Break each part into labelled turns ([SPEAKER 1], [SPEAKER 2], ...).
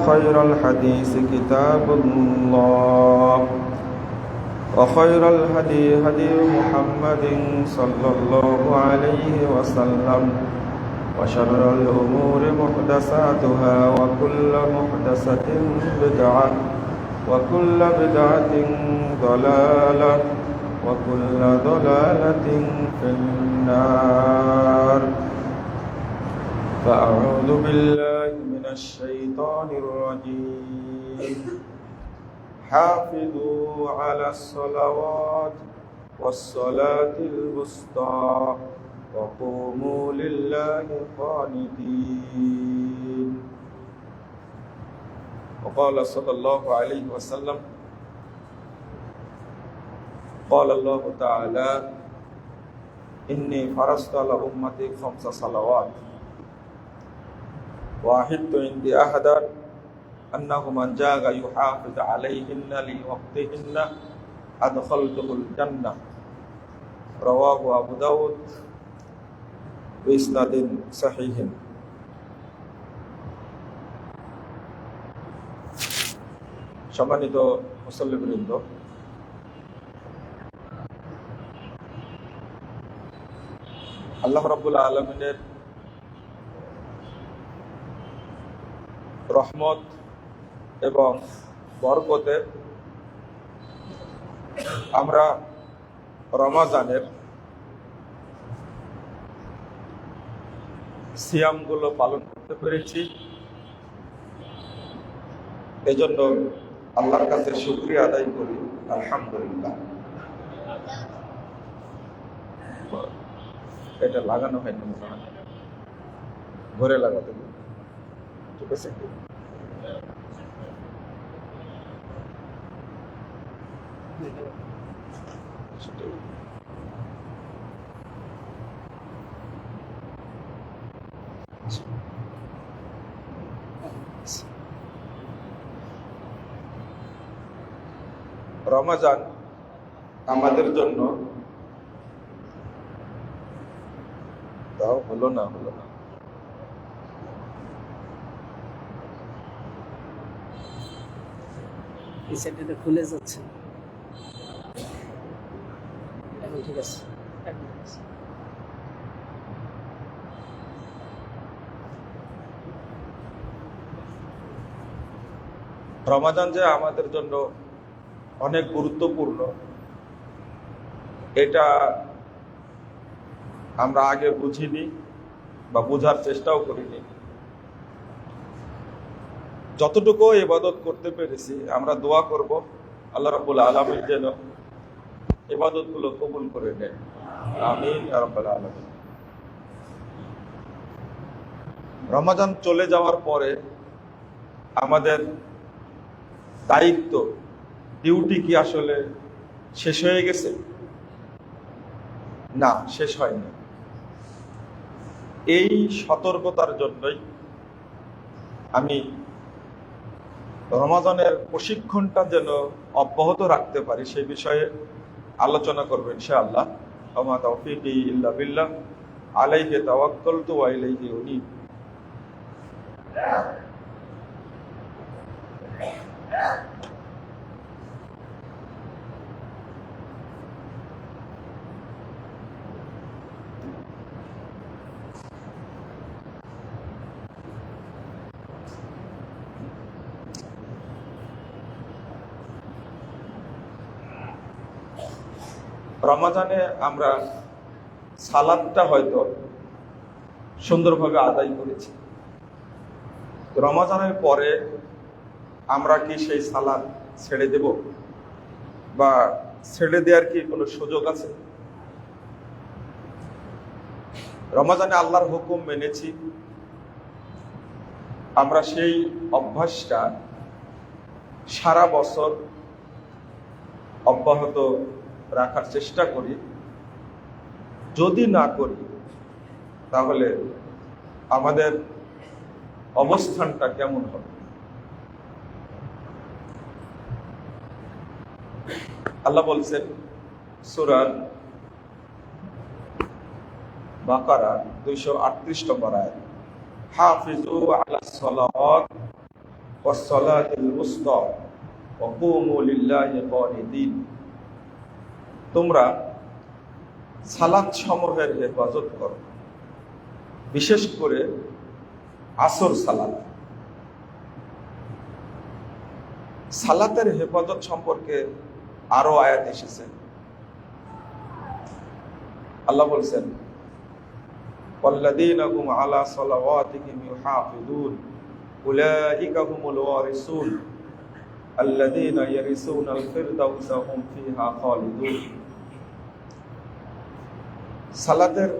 [SPEAKER 1] خير الحديث كتاب الله وخير الهدي هدي محمد صلى الله عليه وسلم وشر الأمور محدثاتها وكل محدثة بدعة وكل بدعة ضلالة وكل ضلالة في النار. فأعوذ بالله من الشيطان الرجيم. حافظوا على الصلوات والصلاة الوسطى وقوموا لله قانتين. وقال صلى الله عليه وسلم قال الله تعالى إني فرضت على أمتي 5 صلوات وأحدت عندي أحدا أنه من جاء يحافظ عليهن لوقتهن أدخلته الجنة. رواه أبو داود بإسناد صحيح. সম্মানিত মুসল্লিবৃন্দ, আল্লাহ রাব্বুল আলামিনের রহমত এবং বরকতে আমরা রমাজানের সিয়ামগুলো পালন করতে পেরেছি। এজন্য আল্লাহর কাছে শুকরিয়া আদায় করি, আলহামদুলিল্লাহ। এটা লাগানো হয়নি, মনে হয় ঘরে লাগাতে হবে, ঠিক আছে? রমাজান আমাদের জন্য তাও হলো না
[SPEAKER 2] এই সাইডটা খুলে যাচ্ছে এখন, ঠিক আছে?
[SPEAKER 1] রমাজান যে আমাদের জন্য অনেক গুরুত্বপূর্ণ, এটা আমরা আগে বুঝিনি বা বোঝার চেষ্টাও করিনি। যতটুকু ইবাদত করতে পেরেছি আমরা দোয়া করব আল্লাহ রাব্বুল আলামিন যেন ইবাদতগুলো কবুল করে নেন, আমিন ইয়া রাব্বাল আলামিন। রমাজান চলে যাওয়ার পরে আমাদের দায়িত্ব, ডিউটি কি আসলে শেষ হয়ে গেছে? না, শেষ হয়নি। এই সতর্কতার জন্যই আমি রমাজানের প্রশিক্ষণটা যেন অব্যাহত রাখতে পারি সেই বিষয়ে আলোচনা করব ইনশাআল্লাহ। ওয়া তাওফীকি ইল্লা বিল্লাহ, আলাইহি তাওয়াক্কালতু ওয়া ইলাইহি উনীব। রমাজানে আমরা সালাদটা হয়তো সুন্দরভাবে আদায় করেছি। রমাজানের পরে আমরা কি সেই সালাদ ছেড়ে দেব বা ছেড়ে দেওয়ার কি কোনো সুযোগ আছে? রমাজানে আল্লাহর হুকুম মেনেছি, আমরা সেই অভ্যাসটা সারা বছর অব্যাহত রাখার চেষ্টা করি। যদি না করি তাহলে আমাদের অবস্থানটা কেমন হবে? আল্লাহ বলছেন সূরা বাকারা 238 নম্বর আয়াত, হাফিজু আলাস সালাওয়াত ওয়াস-সালাতিল উসতা ওয়া কুমু লিল্লাহি কানিতিন। তোমরা সালাত সমূহের হেফাজত করো, বিশেষ করে আসর সালাত। সালাতের হেফাজত সম্পর্কে আরো আয়াত এসেছে। আল্লাহ বলছেন, ওয়াল্লাযীনা হুম আলা সালাওয়াতিহিম ইউহাফিযুন উলাইকা হুমুল ওয়ারিসুন আল্লাযীনা ইয়ারিসুনাল ফিরদাউসা হুম ফিহা খালিদুন। সালাতের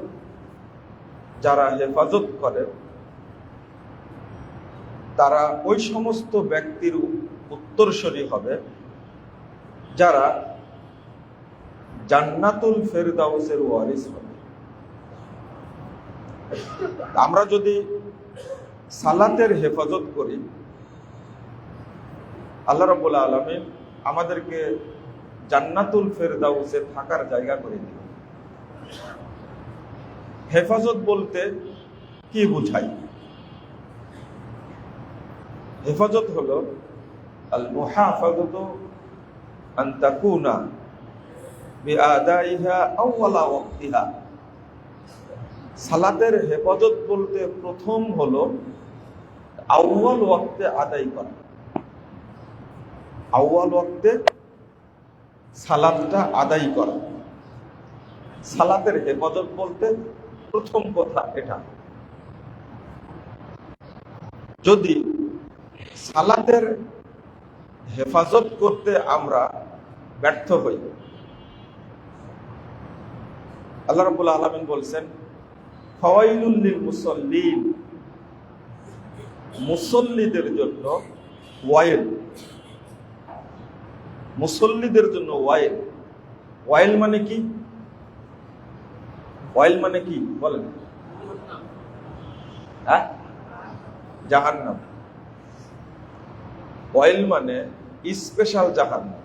[SPEAKER 1] যারা হেফাজত করে তারা ওই সমস্ত ব্যক্তির উত্তরসূরি হবে যারা জান্নাতুল ফেরদাউসের ওয়ারিস হবে। আমরা যদি সালাতের হেফাজত করি, আল্লাহ রাব্বুল আলামিন আমাদেরকে জান্নাতুল ফেরদাউসে থাকার জায়গা করে দিবেন। হেফাজত বলতে কি বোঝায়? হেফাজত হলো আল মুহাফাযাতু আন তাকুনা বিআদাইহা আউওয়ালা ওয়াক্তিহা। সালাতের হেফাজত বলতে প্রথম হলো আউয়াল ওয়াক্তে আদায় করা। আউয়াল ওয়াক্তে সালাতটা আদায় করা। সালাতের হেফাজত বলতে প্রথম কথা এটা। যদি সালাতের হেফাজত করতে আমরা ব্যর্থ হই, আল্লাহ রাব্বুল আলামিন বলছেন, ফাওয়াইলুল লিল মুসাল্লিন, মুসল্লিদের জন্য ওয়াইল। মুসল্লিদের জন্য ওয়াইল। ওয়াইল মানে কি? ওয়াইল মানে কি বলেন? হ্যাঁ, জাহান্নাম। ওয়াইল মানে স্পেশাল জাহান্নাম।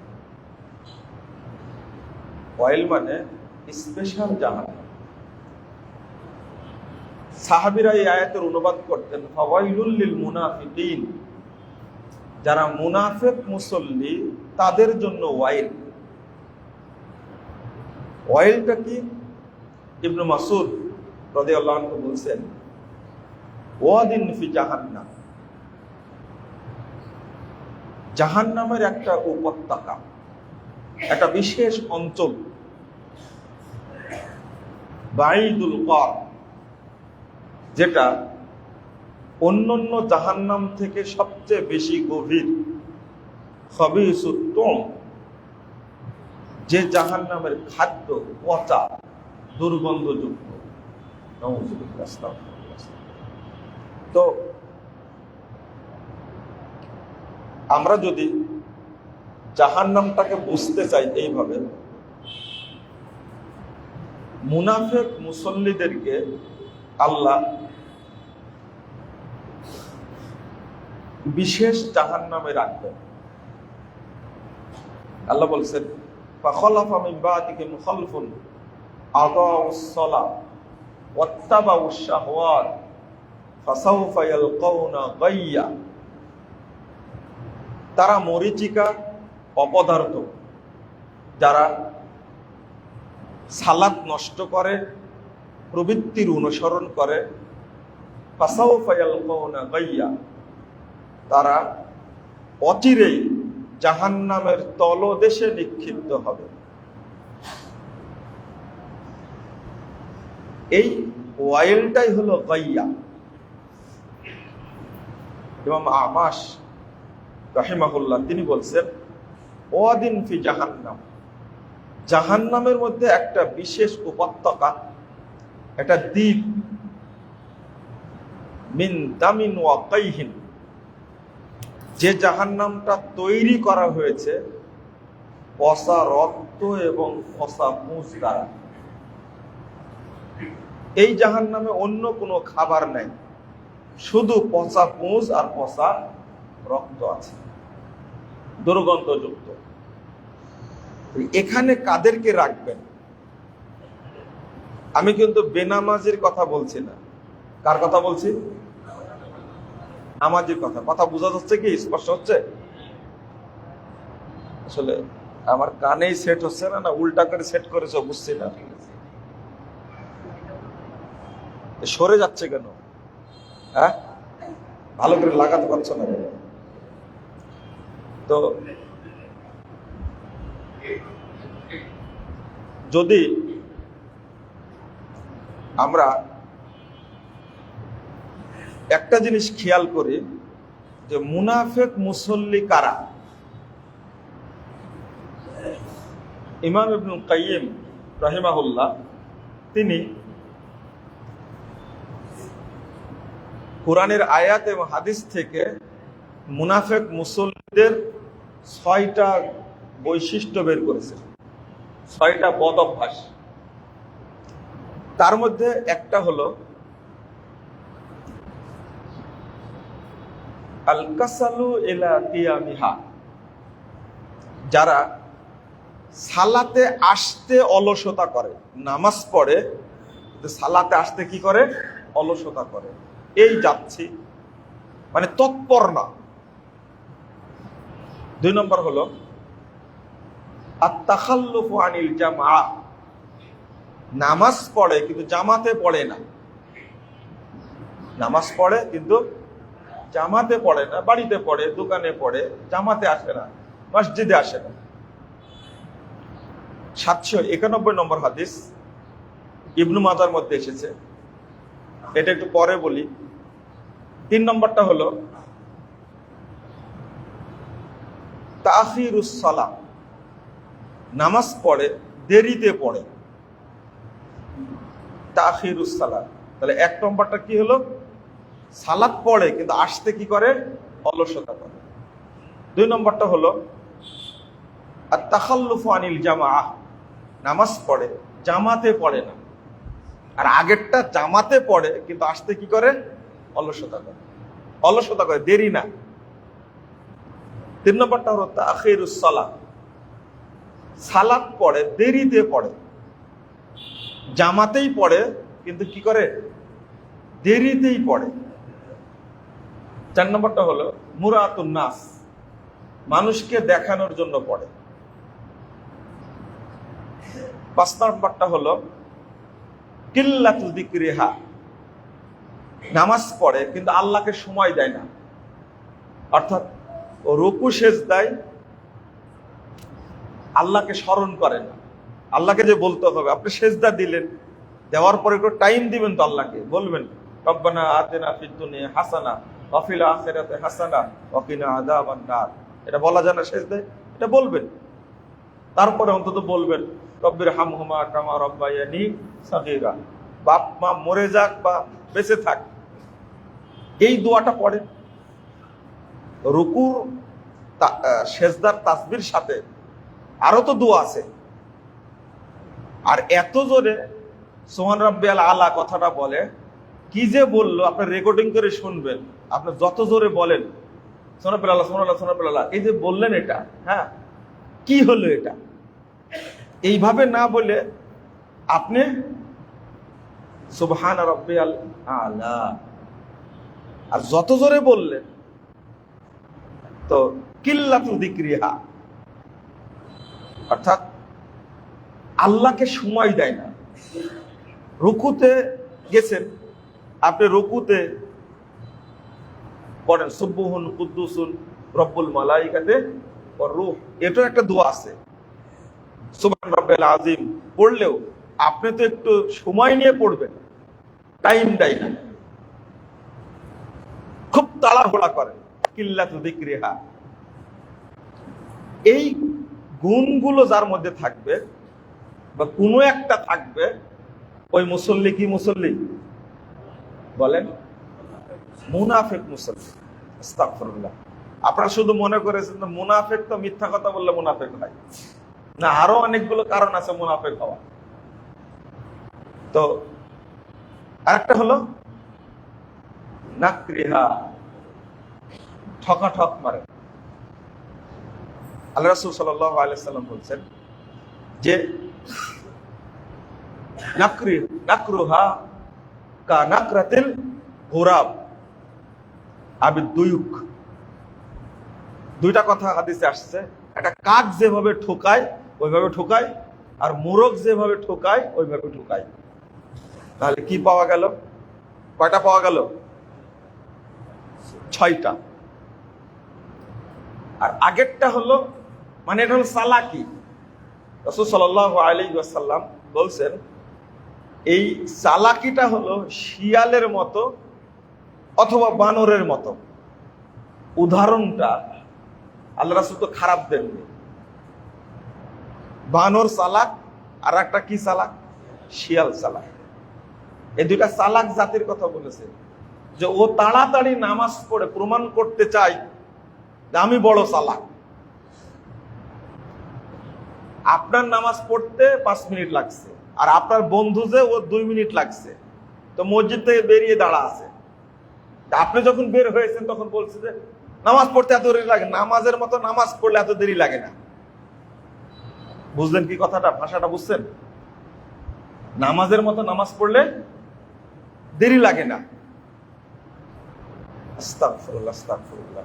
[SPEAKER 1] ওয়াইল মানে স্পেশাল জাহান্নাম। সাহাবীরা এই আয়াতের অনুবাদ করতেন, ফাওয়াইলুল লিল মুনাফিকিন, যারা মুনাফিক মুসল্লি তাদের জন্য ওয়াইল। ওয়াইলটা কি? ইবনে মাসউদ রাদিয়াল্লাহু আনহু বলছেন, ওয়াদিন ফি জাহান্নাম, জাহান্নামের একটা উপত্যকা, একটা বিশেষ অঞ্চল, বাঈদুল কার, যেটা অন্যান্য জাহান্নাম থেকে সবচেয়ে বেশি গভীর, খবিসুত তুম, যে জাহান্নামের খাদ্য পচা, দুর্গন্ধযুক্ত। তো আমরা যদি জাহান্নামটাকে বুঝতে চাই এইভাবে, মুনাফিক মুসল্লিদেরকে আল্লাহ বিশেষ জাহান্নামে রাখবেন। আল্লাহ বলছেন, ফাখলাফা মিন বাদিহিম খালফুন আদাউস সালাহ ওয়াত্তাবাউশ শাহওয়াত ফাসাউফা ইয়ালকাউনা গায়্যা। তারা মরীচিকা, অপদার্থ, যারা সালাত নষ্ট করে, প্রবৃত্তির অনুসরণ করে, ফাসাউফা ইয়ালকাউনা গায়্যা, তারা অচিরেই জাহান্নামের তলদেশে নিক্ষিপ্ত হবে। এই ওয়াইলটাই হলো গাইয়া। ইমাম আমাশ রাহিমাহুল্লাহ তিনি বলছেন, ওয়াদিন ফি জাহান্নাম, জাহান্নামের মধ্যে একটা বিশেষ উপত্যকা, একটা দ্বীপ, মিন দামিন ওয়া কাইহিন, যে জাহান্নামটা তৈরি করা হয়েছে পচা রক্ত এবং পচা পুঁজ দ্বারা। এই জাহান্নামে অন্য কোনো খাবার নাই, শুধু পচা পুঁজ আর পচা রক্ত আছে, দুর্গন্ধযুক্ত। এখানে কাদেরকে রাখবেন? আমি কিন্তু বেনামাজির কথা বলছি না। কার কথা বলছি? নামাজির কথা কথা বোঝা যাচ্ছে কি, স্পষ্ট হচ্ছে? আসলে আমার কানেই সেট হচ্ছে না, না উল্টা করে সেট করেছো বুঝছি না, সরে যাচ্ছে কেন? হ্যাঁ, ভালো করে লাগাতে পারছো না কেন? তো যদি আমরা একটা জিনিস খেয়াল করি যে মুনাফিক মুসল্লি কারা, ইমাম ইবনুল কাইয়িম রাহিমাহুল্লাহ তিনি কোরআনের আয়াত এবং হাদিস থেকে মুনাফিক মুসল্লিদের 6টা বৈশিষ্ট্য বের করেছেন, 6টা বদ অভ্যাস। তার মধ্যে একটা হলো আল কাসালু ইলা কিয়ামিহা, যারা সালাতে আসতে অলসতা করে, নামাজ পড়ে কিন্তু সালাতে আসতে কি করে? অলসতা করে। এই যাচ্ছি মানে তৎপর না। 2 নম্বর হলো আত-তাখাল্লুফু আনিল জামআ, নামাজ পড়ে কিন্তু জামাতে পড়ে না। নামাজ পড়ে কিন্তু জামাতে পড়ে না, বাড়িতে পড়ে, দোকানে পড়ে, জামাতে আসে না, মসজিদে আসে না। 791 নম্বর হাদিস ইবনু মাজার মধ্যে এসেছে, এটা একটু পরে বলি। 3 নম্বরটা হলো তাখিরুস সালাহ, নামাজ পড়ে দেরিতে পড়ে। তাখিরুস সালাহ, তাহলে 1 নম্বরটা কি হলো? সালাত পড়ে কিন্তু আসতে কি করে? অলসতা করে। 2 নম্বরটা হলো আত-তাখাল্লুফু আনিল জামাআহ, নামাজ পড়ে জামাতে পড়ে না। আর আগেরটা জামাতে পড়ে কিন্তু আসতে কি করে? অলসতা করে, অলসতা করে, দেরি না। 3 নম্বরটা হলো তাখিরুস সালাহ, সালাত পড়ে দেরিতে পড়ে, জামাতেই পড়ে কিন্তু কি করে? দেরিতেই পড়ে। 4 নম্বরটা হলো মুরাতুন নাস, মানুষকে দেখানোর জন্য পড়ে। 5 নম্বরটা হলো কিল্লাতু যিকরিহা, নামাজ পড়ে কিন্তু আল্লাহকে সময় দেয় না, অর্থাৎ ও রুকু সেজদায় আল্লাহকে স্মরণ করে না। আল্লাহকে যে বলতে হবে, আপনি সেজদা দিলেন, দেওয়ার পরে একটু টাইম দিবেন তো আল্লাহকে, বলবেন রব্বানা আতিনা ফিদ দুনিয়া হাসানা ওয়া ফিল আখিরাতি হাসানা ওয়া কিনা আযাবান নার, এটা বলা যায় না সেজদায়? এটা বলবেন। তারপরে অন্তত বলবেন রব্বির হামহুমা কামা রাব্বায়ানি সাগীরা, বাপ মা মরে যাক বা বেঁচে থাক, এই দোয়াটা পড়ে। রুকুর সেজদার তাসবির সাথে আরো তো দোয়া আছে। আর এত জোরে সুবহান রাব্বিয়াল আলা কথাটা বলে, কি যে বললো আপনি রেকর্ডিং করে শুনবেন। আপনি যত জোরে বলেন সুবহানাল্লাহ সুবহানাল্লাহ সুবহানাল্লাহ, এই যে বললেন এটা, হ্যাঁ কি হলো এটা, এইভাবে না বলে আপনি সুবহান রাব্বিয়াল আলা, আর যত জোরে বললেন তো কিল্লাতু যিকরিহা, অর্থাৎ আল্লাহকে সময় দেয় না। রুকুতে গেছেন, আপনি রুকুতে পড়েন সুবহুন কুদ্দুসুন রব্বুল মালাইকাতে ওয়ার রূহ, এটাও একটা দোয়া আছে। সুবহান রাব্বিল আযীম পড়লেও আপনি তো একটু সময় নিয়ে পড়বেন, টাইম দেয় না, খুব তাড়াহুড়া করেন। কিল্লাতু যিকরিহা, এই গুণগুলো যার মধ্যে থাকবে বা কোনো একটা থাকবে, ওই মুসল্লি কি মুসল্লি বলেন? মুনাফিক মুসল্লি। আস্তাগফিরুল্লাহ। আপনারা শুধু মনে করেছেন মুনাফিক তো মিথ্যা কথা বললে মুনাফিক হয় না, আরো অনেকগুলো কারণ আছে মুনাফিক হওয়া। তো আরেকটা হলো নাকরিহা, ঠকাঠক মারে। আল্লাহ রাসূল সাল্লাল্লাহু আলাইহি সাল্লাম বলছেন যে নাকরুহা কা নাকরাতিল গুরাব, আবিদ্দুয়ুক। দুইটা কথা হাদিসে আসছে, একটা কাক যেভাবে ঠোকায় ওইভাবে ঠোকায়, আর মোরগ যেভাবে ঠোকায় ওইভাবে ঠোকায়। তাহলে কি পাওয়া গেল? কয়টা পাওয়া গেল? 6টা। আর আগেরটা হলো, মানে এটা হলো চালাকি। রাসূল সাল্লাল্লাহু আলাইহি ওয়াসাল্লাম বলছেন এই চালাকিটা হলো শিয়ালের মতো অথবা বানরের মতো। উদাহরণটা আল্লাহ রাসূল তো খারাপ দেননি। বানর চালাক, আর একটা কি চালাক? শিয়াল চালাক। এই দুইটা চালাক জাতির কথা বলেছে, যে ও তাড়াতাড়ি নামাজ পড়ে প্রমাণ করতে চায় যে আমি বড় চালাক। আপনার নামাজ পড়তে 5 মিনিট লাগছে, আর আপনার বন্ধু যে ও 2 মিনিট লাগছে, তো মসজিদ থেকে বেরিয়ে দাঁড়া আছে। আপনি যখন বের হয়েছেন তখন বলছে যে নামাজ পড়তে এত দেরি লাগে। নামাজের মতো নামাজ পড়লে এত দেরি লাগে না। বুঝলেন কি কথাটা? ভাষাটা বুঝছেন? নামাজের মতো নামাজ পড়লে দেরি লাগে না। আস্তাগফিরুল্লাহ, আস্তাগফিরুল্লাহ।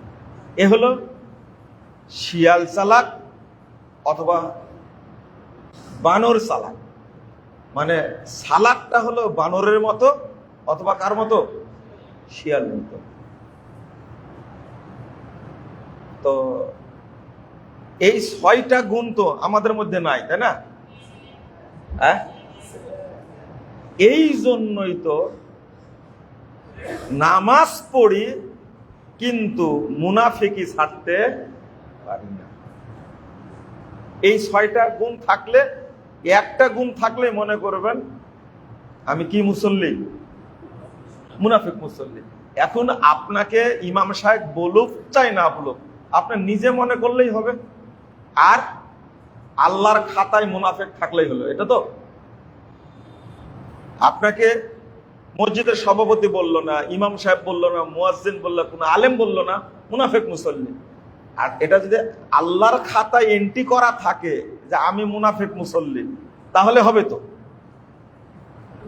[SPEAKER 1] এ হলো শিয়াল চালাক অথবা বানর চালাক। মানে চালাকটা হলো বানরের মতো অথবা কার মতো? শিয়ালের মতো। তো এই 6টা গুণ তো আমাদের মধ্যে নাই, তাই না? হ্যাঁ, এই জন্যই তো নামাজ পড়ি কিন্তু মুনাফিকি ছাড়তে পারি না। এই 6টা গুণ থাকলে, একটা গুণ থাকলে মনে করবেন আমি কি মুসল্লি? মুনাফিক মুসল্লি। এখন আপনাকে ইমাম সাহেব বলুক চাই না বলুক, আপনি নিজে মনে করলেই হবে, আর আল্লাহর খাতায় মুনাফিক থাকলেই হলো। এটা তো আপনাকে মসজিদের সভাপতি বলল না, ইমাম সাহেব বলল না, মুয়াজ্জিন বলল, কোন আলেম বলল না, মুনাফিক মুসল্লি। আর এটা যদি আল্লাহর খাতায় এন্ট্রি করা থাকে যে আমি মুনাফিক মুসল্লি, তাহলে হবে তো।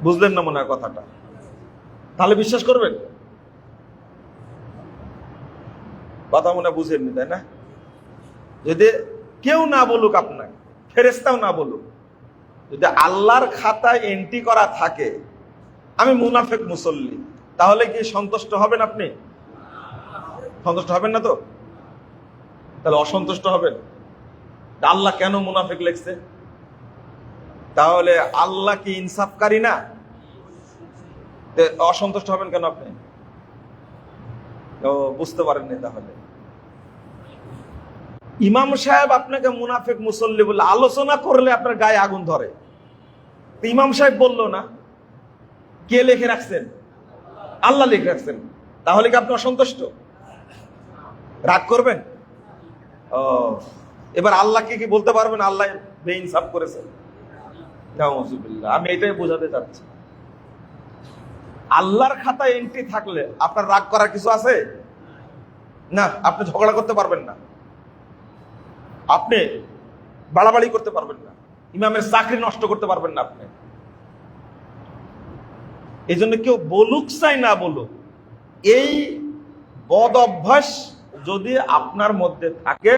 [SPEAKER 1] বুঝলেন না মনে হয় কথাটা? তাহলে বিশ্বাস করবেন? কথা মনে বুঝেননি, তাই না? যদি কেউ না বলুক, আপনাকে ফেরেশতাও না বলুক, যদি আল্লাহর খাতায় এন্ট্রি করা থাকে আমি মুনাফিক মুসল্লি, তাহলে কি সন্তুষ্ট হবেন? আপনি সন্তুষ্ট হবেন না তো? তাহলে অসন্তুষ্ট হবেন। আল্লাহ কেন মুনাফিক লিখছে? তাহলে আল্লাহ কি ইনসাফকারী না? অসন্তুষ্ট হবেন কেন আপনি? বুঝতে পারেননি। তাহলে ইমাম সাহেব আপনাকে মুনাফিক মুসল্লি বলে আলোচনা করলে আপনার গায়ে আগুন ধরে। ইমাম সাহেব বললো না, কে লিখে রাখছেন? আল্লাহ লিখে রাখছেন। তাহলে কি আপনি অসন্তুষ্ট? রাগ করবেন? এবার আল্লাহকে কি বলতে পারবেন আল্লাহ বেইনসাফ করেছেন? নাউযুবিল্লাহ। আমি এটাই বোঝাতে চাচ্ছি, আল্লাহর খাতায় এন্ট্রি থাকলে আপনার রাগ করার কিছু আছে না। আপনি ঝগড়া করতে পারবেন না, আপনি বাড়াবাড়ি করতে পারবেন না, ইমামের চাকরি নষ্ট করতে পারবেন না আপনি। এই জন্য কেউ বলুক চাই না বলুক, এই বদ অভ্যাস যদি আপনার মধ্যে থাকে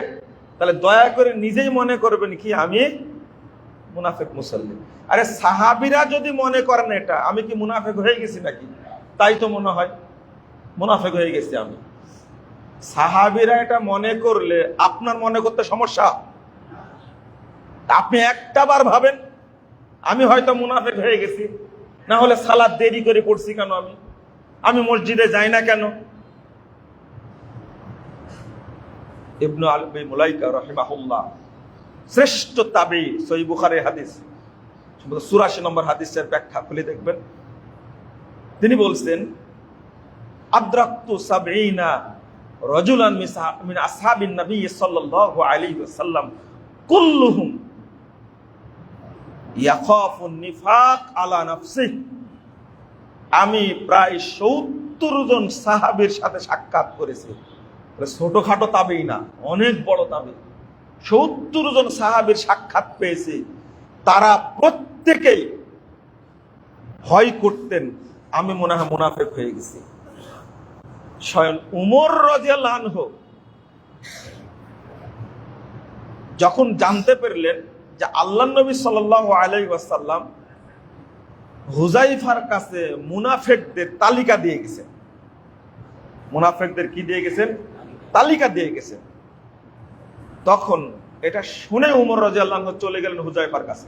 [SPEAKER 1] তাহলে দয়া করে নিজেই মনে করবেন কি আমি মুনাফিক মুসল্লি। আরে সাহাবীরা যদি মনে করেন এটা, আমি কি মুনাফিক হয়ে গেছি নাকি? তাই তো মনে হয় মুনাফিক হয়ে গেছি আমি। সাহাবীরা এটা মনে করলে আপনার মনে করতে সমস্যা? আপনি একটা বার ভাবেন আমি হয়তো মুনাফিক হয়ে গেছি, না হলে সালাত দেরি করে পড়ছি কেন, আমি মসজিদে যাই না কেন? ইবনু আবি মুলাইকা রাহিমাহুল্লাহ, শ্রেষ্ঠ তাবী, সহিহ বুখারীর হাদিস 84 নম্বর হাদিসের ব্যাখ্যা খুলে দেখবেন। তিনি বলছেন আদরাকতু সাবঈনা রাজুলান মিন আসহাবিন নবী সাল্লাল্লাহু আলাইহি ওয়াসাল্লাম কুল্লুহুম ইয়াখাফুন নিফাক আলা নাফসিহি। আমি প্রায় 70 জন সাহাবীর সাথে সাক্ষাৎ করেছি। ছোটখাটো তাবেঈ না, অনেক বড় তাবেঈ। 70 জন সাহাবীর সাক্ষাৎ পেয়েছি। তারা প্রত্যেকেই ভয় করতেন আমি মনে হয় মুনাফিক হয়ে গেছি। স্বয়ং উমর রাদিয়াল্লাহু আনহু যখন জানতে পারলেন যে আল্লাহর নবী সাল্লাল্লাহু আলাইহি ওয়াসাল্লাম হুযায়ফার কাছে মুনাফিকদের তালিকা দিয়ে গেছেন, মুনাফিকদের কি দিয়ে গেছেন? তালিকা দিয়ে গেছেন। তখন এটা শুনে উমর রাদিয়াল্লাহু আনহু চলে গেলেন হুযায়ফার কাছে।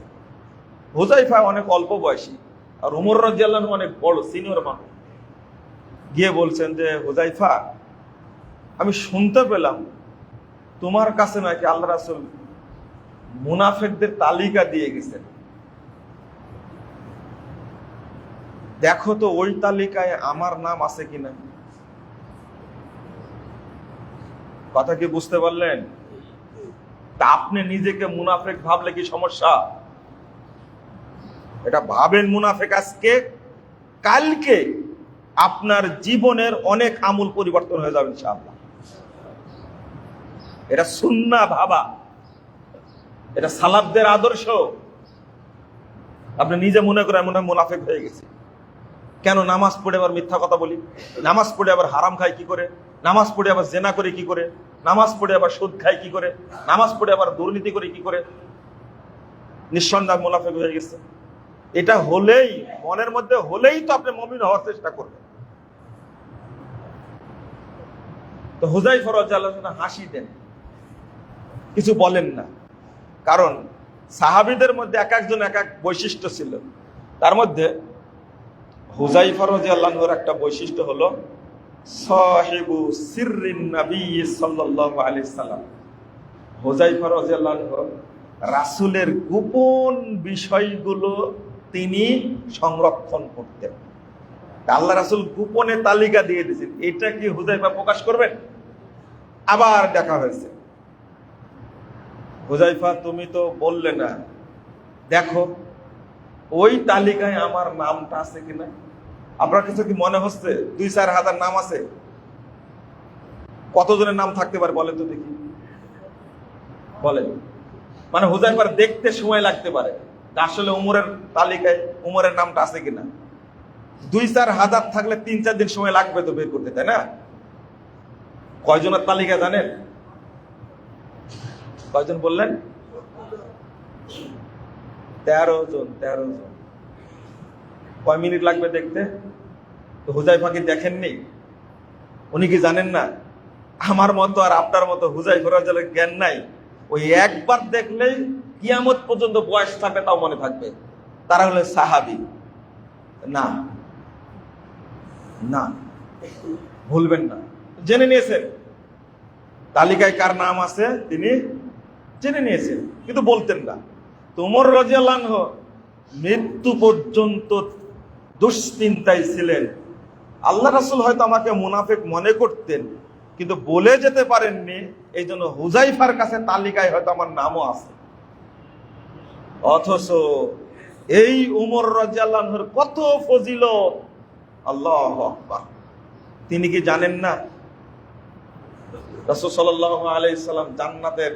[SPEAKER 1] হুযায়ফা অনেক অল্প বয়সী আর উমর রাদিয়াল্লাহু আনহু অনেক বড় সিনিয়র মানুষ। গিয়ে বলছেন যে হুযায়ফা, আমি শুনতে পেলাম তোমার কাছে নাকি আল্লাহ রাসূল মুনাফিকদের তালিকা দিয়ে গেছেন, দেখো তো ওই তালিকায় আমার নাম আছে কিনা। কথা কি বুঝতে পারলেন? তা আপনি নিজেকে মুনাফিক ভাবলে কি সমস্যা? এটা ভাবেন মুনাফিক আজকে, কালকে আপনার জীবনের অনেক আমূল পরিবর্তন হয়ে যাবে ইনশাআল্লাহ। এটা সুন্নাহ ভাবা, এটা সালাফদের আদর্শ। আপনি নিজে মনে করেন মনে হয় মুনাফিক হয়ে গেছে। কেন? নামাজ পড়ে আবার মিথ্যা কথা বলি, নামাজ পড়ে আবার হারাম খাই কি করে, নামাজ পড়ে আবার জেনা করে কি করে, নামাজ পড়ে আবার সুদ খাই কি করে, নামাজ পড়ে আবার দুর্নীতি করে কি করে, নিঃসন্দেহে মুনাফিক হয়ে গেছে। এটা হলেই, মনের মধ্যে হলেই তো আপনি মুমিন হওয়ার চেষ্টা করবেন। তো হুযায়ফা রাদিয়াল্লাহু আনহু হাসি দেন, কিছু বলেন না। কারণ সাহাবীদের মধ্যে এক একজন এক এক বৈশিষ্ট্য ছিল। তার মধ্যে হুযায়ফা রাদিয়াল্লাহু আনহুর একটা বৈশিষ্ট্য হলো সাহিবু সিররিন নবী সাল্লাল্লাহু আলাইহি সাল্লাম। হুযায়ফা রাদিয়াল্লাহু আনহু রাসূলের গোপন বিষয়গুলো তিনি সংরক্ষণ করতেন। আল্লাহ রাসূল গোপনে তালিকা দিয়ে দিয়েছেন, এটা কি হুযায়ফা প্রকাশ করবেন? আবার দেখা হয়েছে, হুযায়ফা তুমি তো বললে না, দেখো ওই তালিকায় আমার নামটা আছে কিনা। আপনার কাছে কি মনে হচ্ছে 2-4 হাজার নাম আছে? কতজনের নাম থাকতে পারে বলেন তো দেখি, বলেন। মানে হুযায়ফার দেখতে সময় লাগতে পারে আসলে উমরের তালিকায় উমরের নামটা আছে কিনা। 2-4 হাজার থাকলে 3-4 দিন সময় লাগবে তো বের করতে, তাই না? কয়জনের তালিকা জানেন? কয়জন বললেন? 13 জন। 13 জন। কয় মিনিট লাগবে দেখতে? তো হুযায়ফা কি দেখেননি? উনি কি জানেন না? আমার মতো আর আপনার মতো হুযায়ফা রাদিয়াল্লাহু আনহু জ্ঞান নাই। ওই একবার দেখলেই কিয়ামত পর্যন্ত বয়স থাকবে তাও মনে থাকবে। তারা হলো সাহাবী। না না, ভুলবেন না। জেনে নিয়েছেন তালিকায় কার নাম আছে, তিনি জেনে নিয়েছেন, কিন্তু বলতেন না। তো উমর রাদিয়াল্লাহু আনহু মৃত্যু পর্যন্ত দুশ্চিন্তায় ছিলেন। আল্লাহ রাসূল হয়তো আমাকে মুনাফিক মনে করতেন, কিন্তু বলে যেতে পারেননি। এই জন্য হুযায়ফার কাছে তালিকায় হয়তো আমার নামও আছে। অথচ এই উমর রাদিয়াল্লাহু আনহুর কত ফজিলত, আল্লাহু আকবার। তিনি কি জানেন না রাসূল সাল্লাল্লাহু আলাইহি সাল্লাম জান্নাতের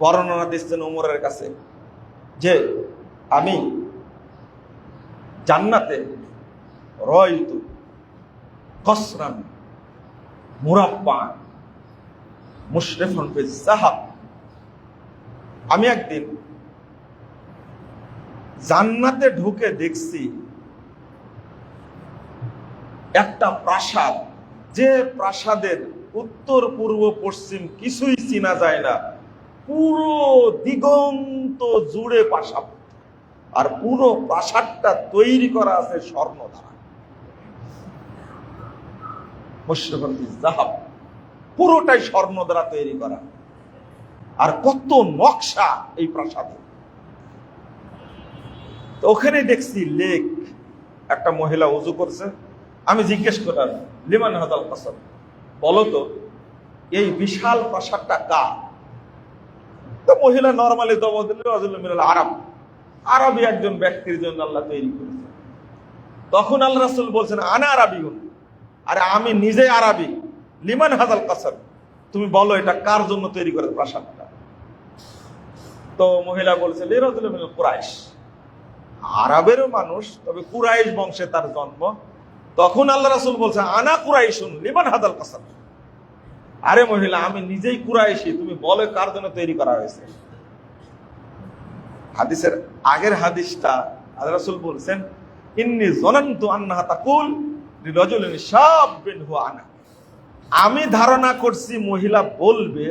[SPEAKER 1] বর্ণনা দিচ্ছেন উমরের কাছে যে আমি জান্নাতে রায়তু কসরান মুরাব্বান মুশরিফান ফিজ যাহাব। আমি একদিন জান্নাতে ঢুকে দেখছি একটা প্রাসাদ, যে প্রাসাদের উত্তর পূর্ব পশ্চিম কিছুই চেনা যায় না, পুরো দিগন্ত জুড়ে প্রাসাদ, আর পুরো প্রাসাদটা তৈরি করা আছে স্বর্ণ দ্বারা। মুশরিফান ফিজ যাহাব, পুরোটাই স্বর্ণ দ্বারা তৈরি করা। আর কত নকশা এই প্রাসাদে। তো ওখানে দেখছি লেক, একটা মহিলা ওযু করছে। আমি জিজ্ঞেস করলাম লিমান হাদাল কাসর, বলো তো এই বিশাল প্রাসাদটা কার? তো মহিলা নরমালি জবাব দিল রাজুলুম মিনাল আরব, আরবি একজন ব্যক্তির জন্য আল্লাহ তৈরি করেছে। তখন আল্লাহ রাসূল বলছেন আনা আরবিউন, আরে আমি নিজে আরবি। লিমান হাদাল কাসর, তুমি বলো এটা কার জন্য তৈরি করে প্রাসাদটা? তো মহিলা বলছে লিরাজুলিন মিনাল কুরাইশ, আরবেরও মানুষ, তবে কুরাইশ বংশে তার জন্ম। তখন আল্লাহ রাসূল বলছে, আনা কুরাইশুন লিমান হাদাল কাসাম। আরে মহিলা, আমি নিজেই কুরাইশি, তুমি বলে কার জন্য তৈরি করা হয়েছে? হাদিসের আগের হাদিসটা আল্লাহ রাসূল বলছেন, ইন্নী যানানতু আন্নাহা তাকুল লিরাজুলিন শাববিন হুয়া আনা। আমি ধারণা করছি মহিলা বলবে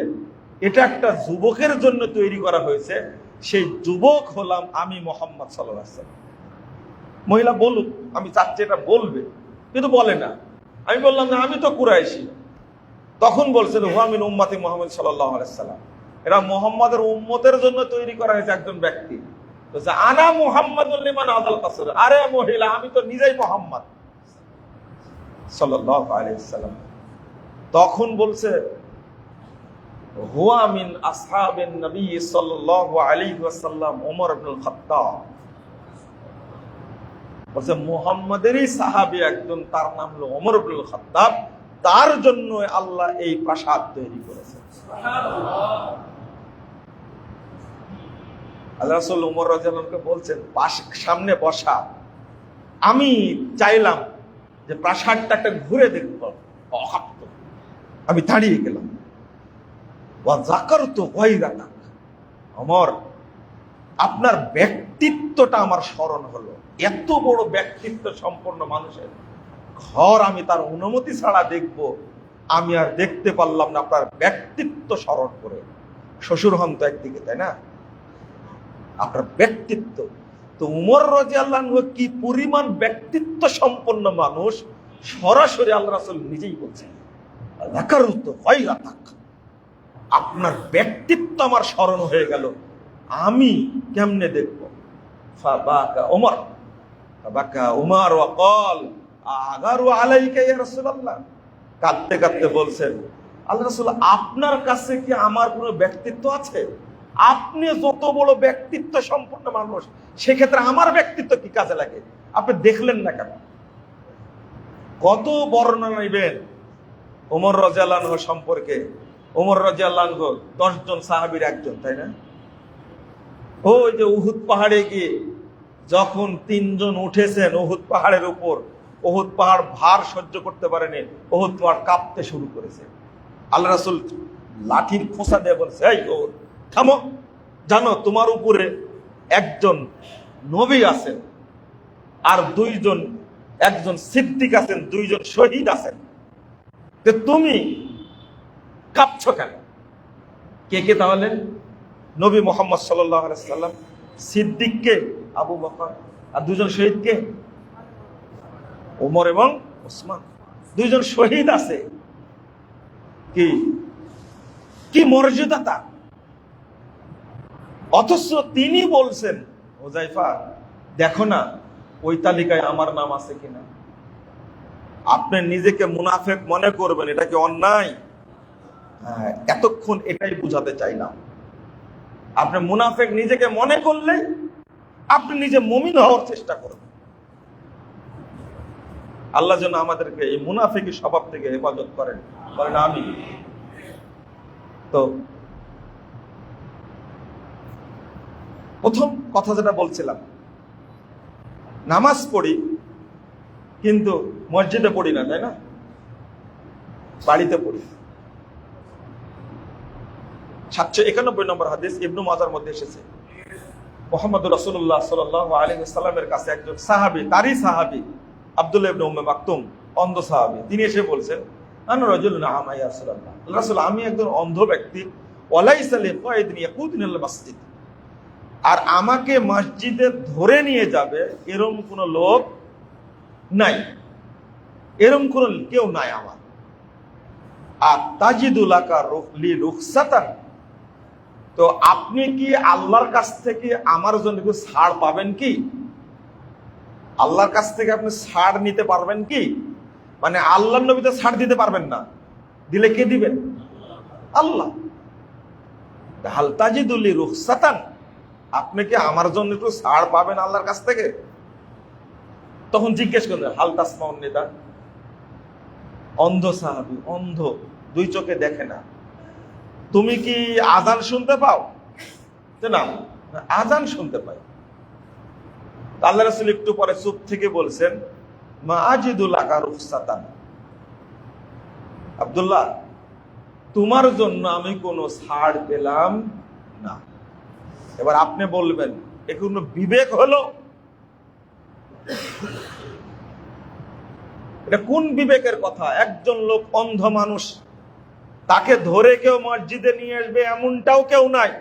[SPEAKER 1] এটা একটা যুবকের জন্য তৈরি করা হয়েছে, সেই যুবক হলাম আমি মুহাম্মদ সাল্লাল্লাহু আলাইহি ওয়াসাল্লাম। মহিলা বলুক, আমি চাচ্ছি এটা বলবে, কিন্তু বলে না। আমি বললাম যে আমি তো কুরাইশি। তখন বলছেন, হুয়া মিন উম্মতি মুহাম্মদ সাল্লাল্লাহু আলাইহি ওয়াসাল্লাম, এরা মুহাম্মাদের উম্মতের জন্য তৈরি করা হয়েছে একজন ব্যক্তি। বলছে, আনা মুহাম্মাদুল লিমান আদাল কাসর। আরে মহিলা, আমি তো নিজেই মুহাম্মদ সাল্লাল্লাহু আলাইহি ওয়াসাল্লাম। তখন বলছে, হুয়া মিন আসহাবিন নবী সাল্লাল্লাহু আলাইহি ওয়াসাল্লাম ওমর ইবনুল খাত্তাব। বলছে মুহাম্মাদেরই সাহাবী একজন, তার নাম হলো ওমর ইবনুল খাত্তাব, তার জন্য আল্লাহ এই প্রাসাদ তৈরি করেছেন। সুবহানাল্লাহ। আল্লাহ রাসূল ওমর রাদিয়াল্লাহু আনহু বলছেন, সামনে বসা, আমি চাইলাম যে প্রাসাদটা একটা ঘুরে দেখব, আমি দাঁড়িয়ে গেলাম। ওয়া যাকারতু গায়রাতাক, ওমর আপনার ব্যক্তিত্বটা আমার স্মরণ হলো। এত বড় ব্যক্তিত্ব সম্পন্ন মানুষের ঘর আমি তার অনুমতি ছাড়া দেখব, আমি আর দেখতে পারলাম না। আপনার ব্যক্তিত্ব স্মরণ করে, শ্বশুর হন তো একদিকে, তাই না? আপনার ব্যক্তিত্ব তো, উমর রাদিয়াল্লাহু আনহু কি পরিমাণ ব্যক্তিত্ব সম্পন্ন মানুষ, সরাসরি আল্লাহ রাসূল নিজেই বলছেন, যাকারতু গায়রাতাক, আপনার ব্যক্তিত্ব আমার স্মরণ হয়ে গেল, আমি কেমনে দেখব? ফাবাকা ওমর, ফাবাকা উমর ওয়া ক্বাল আগারু আলাইকা ইয়া রাসূলুল্লাহ। কাঁদতে কাঁদতে বলছেন, আল্লাহ রাসূল, আপনার কাছে কি আমার কোনো ব্যক্তিত্ব আছে? আপনি যত বড় ব্যক্তিত্ব সম্পন্ন মানুষ, সেক্ষেত্রে আমার ব্যক্তিত্ব কি কাজে লাগে? আপনি দেখলেন না কেন? কত বর্ণনা নেবেন ওমর রাদিয়াল্লাহু আনহু সম্পর্কে। ওমর রাদিয়াল্লাহু আনহু 10 জন সাহাবীর একজন, তাই না? ওই যে উহুদ পাহাড়ে গিয়ে যখন 3 জন উঠেছেন উহুদ পাহাড়ের উপর, উহুদ পাহাড় ভার সহ্য করতে পারেনি, উহুদ পাহাড় কাঁপতে শুরু করেছে। আল্লাহ রাসূল লাঠির খোঁচা দিয়ে বলছে, এই উহুদ থামো, জানো তোমার উপরে একজন নবী আছেন, আর 2 জন, একজন সিদ্দিক আছেন, 2 জন শহীদ আছেন, যে তুমি কাঁপছো কেন? কে কে তাহলে? নবী মুহাম্মদ সাল্লাল্লাহু আলাইহি ওয়াসাল্লাম, সিদ্দিককে আবু বকর, আর 2 জন শহীদকে ওমর এবং ওসমান। 2 জন শহীদ আছে, কি কি মর্যাদা তার! অথচ তিনি বলছেন, হুযায়ফা দেখো না ওই তালিকায় আমার নাম আছে কিনা। আপনি নিজেকে মুনাফিক মনে করবেন, এটা কি অন্যায়? এতক্ষণ এটাই বুঝাতে চাইলাম। আপনি মুনাফিক নিজেকে মনে করলে আপনি নিজে মুমিন হওয়ার চেষ্টা করবেন। আল্লাহ যেন আমাদেরকে এই মুনাফিকি স্বভাব থেকে হেফাজত করেন, বলেন আমিন। তো প্রথম কথা যেটা বলছিলাম, নামাজ পড়ি কিন্তু মসজিদে পড়ি না, তাই না? বাড়িতে পড়ি। 791 নম্বর হাদিস ইবনু মাজার মধ্যে এসেছে, মুহাম্মদ রাসূলুল্লাহ সাল্লাল্লাহু আলাইহি ওয়াসাল্লামের কাছে একজন সাহাবী, তারই সাহাবী আব্দুল্লাহ ইবনে উম্মে মাকতুম, অন্ধ সাহাবী, তিনি এসে বলছেন, আনা রাজুলুন আ'মা ইয়া রাসূলুল্লাহ, আল্লাহ রাসূল আমি একজন অন্ধ ব্যক্তি, ওয়ালাইসা লি কায়দিন ইয়াকুতুনি আল মসজিদ, আর আমাকে মসজিদে ধরে নিয়ে যাবে এরকম কোন লোক নাই, এরকম কোন কেউ নাই আমার। আর তাজিদুলাকা লি রুখসাতান, তো আপনি কি আল্লাহর কাছ থেকে আমার জন্য একটু ছাড় পাবেন কি? আল্লাহর কাছ থেকে আপনি ছাড় নিতে পারবেন কি? মানে আল্লাহর নবী তো ছাড় দিতে পারবেন না, দিলে কে দিবেন? আল্লাহ। হাল তাজিদুল রুখসাতান, আপনি কি আমার জন্য একটু ছাড় পাবেন আল্লাহর কাছ থেকে? তখন জিজ্ঞেস করলেন, হাল তাসমাউন নিদা, অন্ধ সাহাবী, অন্ধ, 2 চোখে দেখে না, তুমি কি আজান শুনতে পাও? না, আজান শুনতে পাই। আল্লাহ রাসূল একটু পরে চুপ থেকে বলছেন, মা আজিদু লাকা রুখসাতান। আব্দুল্লাহ, তোমার জন্য আমি কোনো ছাড় পেলাম না। এবার আপনি বলবেন, এ কোনো বিবেক হলো? এটা কোন বিবেকের কথা? একজন লোক অন্ধ মানুষ, তাকে ধরে কেউ মসজিদে নিয়ে আসবে এমনটাও কেউ নাই,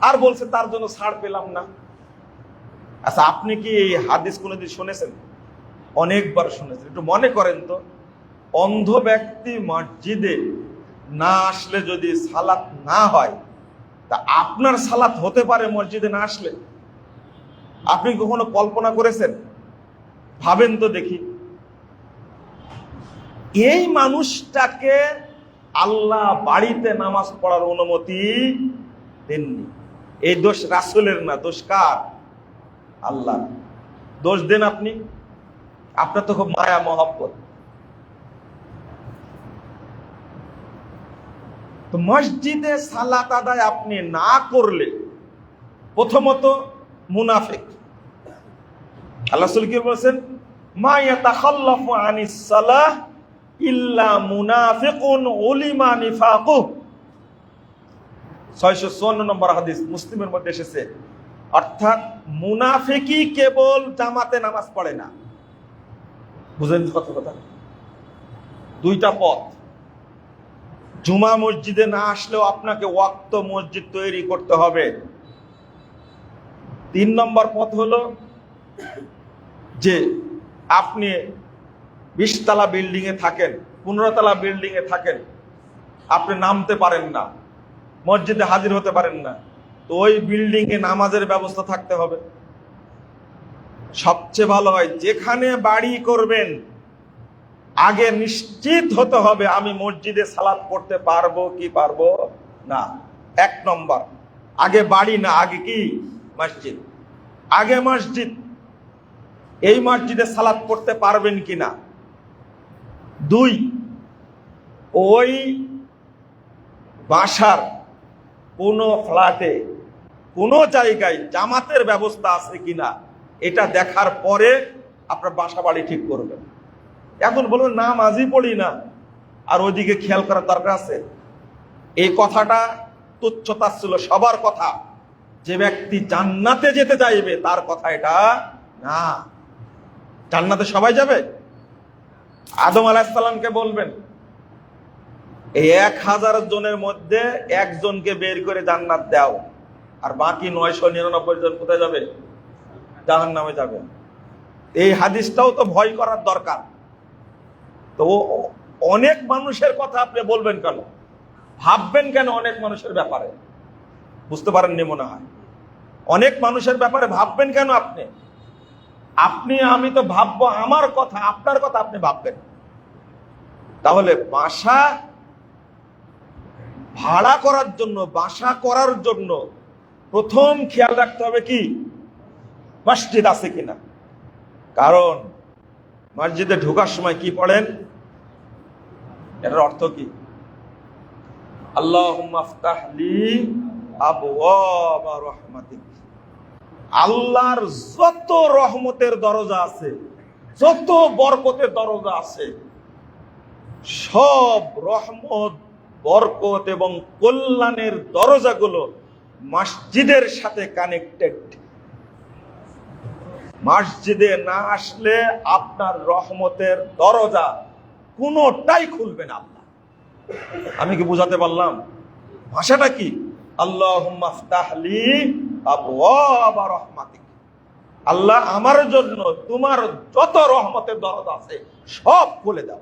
[SPEAKER 1] আর বলছে তার জন্য ছাড় পেলাম না। আচ্ছা, আপনি কি এই হাদিস কোনোদিন শুনেছেন? অনেকবার শুনেছেন। একটু মনে করেন তো, অন্ধ ব্যক্তি মসজিদে না আসলে যদি সালাত না হয়, তা আপনার সালাত হতে পারে মসজিদে না আসলে? আপনি কখনো কল্পনা করেছেন? ভাবেন তো দেখি। এই মানুষটাকে আল্লাহ বাড়িতে নামাজ পড়ার অনুমতি দেননি। এই দোষ রাসূলের না, দোষ কার? আল্লাহ। দোষ দেন আপনি? আপনার তো খুব মায়া মহব্বত। তো মসজিদে সালাত আদায় আপনি না করলে প্রথমত মুনাফিক। আল্লাহ রাসূল কি বলেছেন? মা ইয়াতাখাল্লাফু আনিস সালাহ ইল্লা মুনাফিকুন উলিমা নিফাকুহু। 654 নম্বর হাদিস, মুসলিমের মধ্যে এসেছে। অর্থাৎ মুনাফিকই কেবল জামাতে নামাজ পড়ে না। বুঝেন কথা? দুইটা পথ। জুমা মসজিদে না আসলেও আপনাকে ওয়াক্ত মসজিদ তৈরি করতে হবে। 3 নম্বর পথ হলো যে আপনি 20 তলা বিল্ডিং এ থাকেন, 15 তলা বিল্ডিং এ থাকেন, আপনি নামতে পারেন না, মসজিদে হাজির হতে পারেন না, তো ওই বিল্ডিং এ নামাজের ব্যবস্থা থাকতে হবে। সবচেয়ে ভালো হয় যেখানে বাড়ি করবেন আগে নিশ্চিত হতে হবে আমি মসজিদে সালাত পড়তে পারবো কি পারবো না। 1 নম্বর, আগে বাড়ি না, আগে কি? মসজিদ। আগে মসজিদ, এই মসজিদে সালাত পড়তে পারবেন কিনা। 2, ওই বাসার কোনো ফ্ল্যাটে কোনো জায়গায় জামাতের ব্যবস্থা আছে কিনা, এটা দেখার পরে আপনার বাসা বাড়ি ঠিক করবেন। এখন বলুন নামাজই পড়ি না, আর ওইদিকে খেয়াল করার দরকার আছে? এই কথাটা তুচ্ছতাচ্ছিল্য সবার কথা। যে ব্যক্তি জান্নাতে যেতে চাইবে তার কথা এটা না। জান্নাতে সবাই যাবে? আদম আলাইহিস সালামকে বলবেন এই 1000 জনের মধ্যে একজনকে বের করে জান্নাত দাও, আর বাকি 999 জন কোথায় যাবে? জাহান্নামে যাবে। এই হাদিসটাও তো ভয় করার দরকার। তো অনেক মানুষের কথা আপনি বলবেন কেন? ভাববেন কেন অনেক মানুষের ব্যাপারে? বুঝতে পারেননি মনে হয়। অনেক মানুষের ব্যাপারে ভাববেন কেন আপনি? আমি তো ভাববো আমার কথা, আপনার কথা আপনি ভাববেন। তাহলে বাসা ভাড়া করার জন্য, বাসা করার জন্য প্রথম খেয়াল রাখতে হবে কি? মসজিদ আছে কিনা। কারণ মসজিদে ঢোকার সময় কি পড়েন? এটার অর্থ কি? আল্লাহুম্মা আফতাহ লি আবওয়াবা রাহমাতিক। আল্লাহর যত রহমতের দরজা আছে, যত বরকতের দরজা আছে, সব রহমত, বরকত এবং কল্যাণের দরজাগুলো মসজিদের সাথে কানেক্টেড। মসজিদে না আসলে আপনার রহমতের দরজা কোনোটাই খুলবে না। আল্লাহ, আমি কি বুঝাতে পারলাম? ভাষাটা কি? আল্লাহুম্মা আফতাহ লি আবওয়াবা রাহমাতিক। আল্লাহ, আমার জন্য তোমার যত রহমতের দরজা আছে সব খুলে দাও।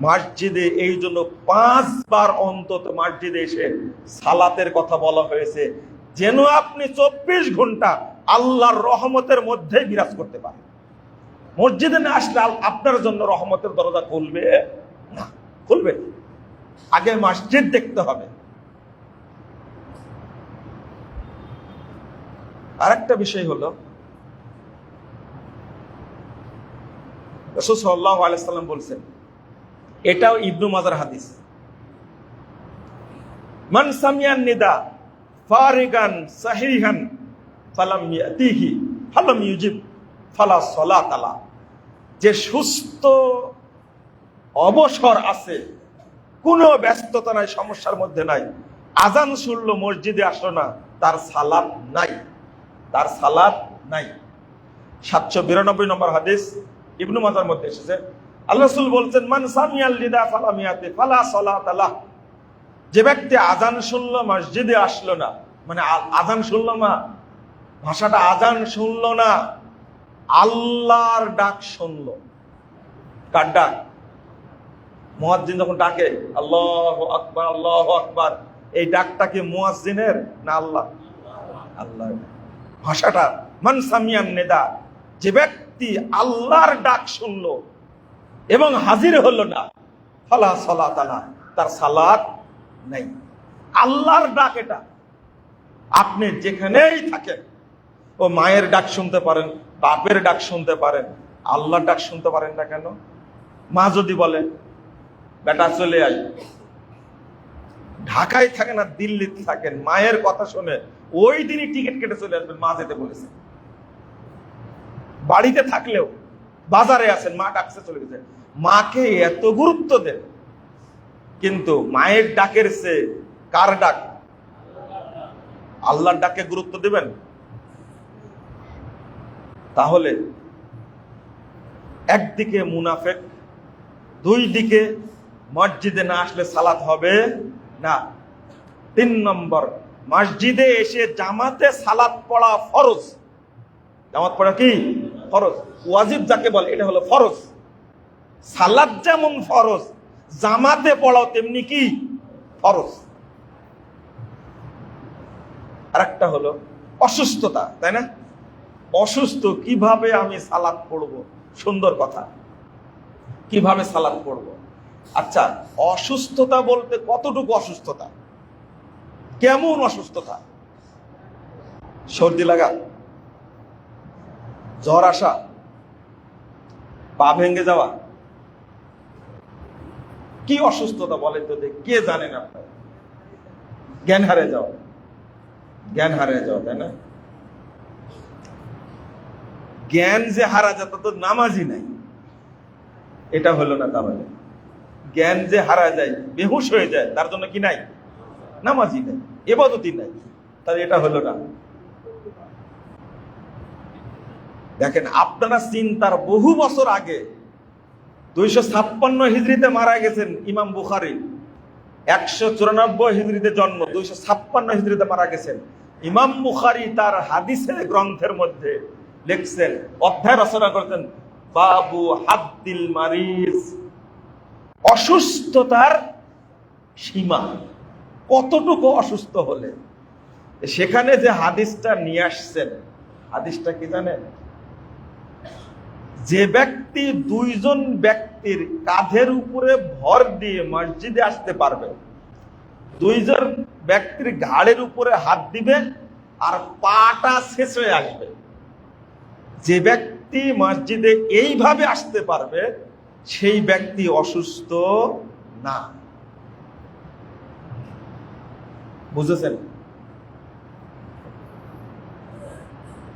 [SPEAKER 1] মসজিদে এই জন্য 5 বার অন্তত মসজিদে এসে সালাতের কথা বলা হয়েছে, যেন আপনি 24 ঘন্টা আল্লাহর রহমতের মধ্যে বিরাজ করতে পারেন। মসজিদে না আসলে আপনার জন্য রহমতের দরজা খুলবে না, খুলবে না। আগে মসজিদ দেখতে হবে। আরেকটা বিষয় হলো, রাসূল সাল্লাল্লাহু আলাইহি ওয়াসাল্লাম বলছেন, এটাও ইবনু মাজার হাদিস, মান সামিয়ান নিদা ফারিগান সাহিহান ফালাম ইয়াতিহি ফালাম ইউজিব ফালা সালাত আলা। যে সুস্থ অবসর আছে, কোনো ব্যস্ততা নাই, সমস্যার মধ্যে নাই, আজান শুনলো মসজিদে আসলো না, তার সালাত নাই, তার সালাত নাই। 792 নম্বর হাদিস ইবনু মাজার মধ্যে এসেছে, আল্লাহ রাসূল বলছেন, মান সামিয়াল নিদা ফালাম ইয়াতি ফালা সালাত আলা। যে ব্যক্তি আজান শুনলো মসজিদে আসলো না, মানে আজান শুনলো না, ভাষাটা আজান শুনলো না, আল্লাহর ডাক শুনলো। কার ডাক? মুয়াজ্জিন যখন ডাকে আল্লাহু আকবার আল্লাহু আকবার, এই ডাকটা কি মুয়াজ্জিনের না আল্লাহ? আল্লাহ। ভাষাটা মান সামিয়ান নিদা, যে ব্যক্তি আল্লাহর ডাক শুনলো এবং হাজির হলো না, ফালা সালাত আলা, তার সালাত নাই। আল্লাহর ডাক এটা। আপনি যেখানেই থাকেন, ও মায়ের ডাক শুনতে পারেন, বাপের ডাক শুনতে পারেন, আল্লাহর ডাক শুনতে পারেন না কেন? মা যদি বলে বেটা চলে আই, ঢাকায় থাকেন আর দিল্লিতে থাকেন, মায়ের কথা শুনে ওই দিনই টিকিট কেটে চলে আসবেন, মা যেতে বলেছে। বাড়িতে থাকলেও বাজারে আছেন, মা ডাকছে চলে গেছে, মাকে এত গুরুত্ব দেন। কিন্তু মায়ের ডাকের চেয়ে কার ডাক, আল্লাহর ডাকে গুরুত্ব দিবেন? তাহলে একদিকে মুনাফেক, দুই দিকে মসজিদে না আসলে সালাত হবে না। 3 নম্বর, মসজিদে এসে জামাতে সালাত পড়া ফরজ। জামাত পড়া কি ফরজ? ওয়াজিব যাকে বলে এটা হলো ফরজ। সালাত যেমন ফরজ, জামাতে পড়াও তেমনি কি ফরজ। আরেকটা হলো অসুস্থতা, তাই না? অসুস্থ, কিভাবে আমি সালাত পড়বো? সুন্দর কথা, কিভাবে সালাত পড়বো? আচ্ছা, অসুস্থতা বলতে কতটুকু অসুস্থতা? কেমন অসুস্থতা? সর্দি লাগা, জ্বর আসা, পা ভেঙে যাওয়া, কি অসুস্থতা বলেন তো? কে জানেন আপনার? জ্ঞান হারিয়ে যাও, জ্ঞান হারিয়ে যাও, তাই না? জ্ঞান যে হারা যায় তা তো নামাজই নাই, এটা হলো না। তাহলে জ্ঞান যে হারা যায়, বেহুশ হয়ে যায়, তার জন্য কি নাই? নামাজই নাই, ইবাদতই নাই, তাহলে এটা হলো না। দেখেন, আপনারা চিন্তার বহু বছর আগে 256 হিজরিতে মারা গেছেন ইমাম বুখারী। 194 হিজরিতে জন্ম, 256 হিজরিতে মারা গেছেন ইমাম বুখারী। তার হাদিসের গ্রন্থের মধ্যে লিখছেন, অধ্যায় রচনা করেছেন, বাবু হাদ্দিল মারিজ, অসুস্থতার সীমা, কতটুকু অসুস্থ হলে। সেখানে যে হাদিসটা নিয়ে আসছেন, হাদিসটা কি জানেন? যে ব্যক্তি 2 জন ব্যক্তির কাঁধের উপরে ভর দিয়ে মসজিদে আসতে পারবে, 2 জন ব্যক্তির ঘাড়ের উপরে হাত দিবে আর পাটা শেষ হয়ে আসবে, যে ব্যক্তি মসজিদে এইভাবে আসতে পারবে সেই ব্যক্তি অসুস্থ না। বুঝেছেন?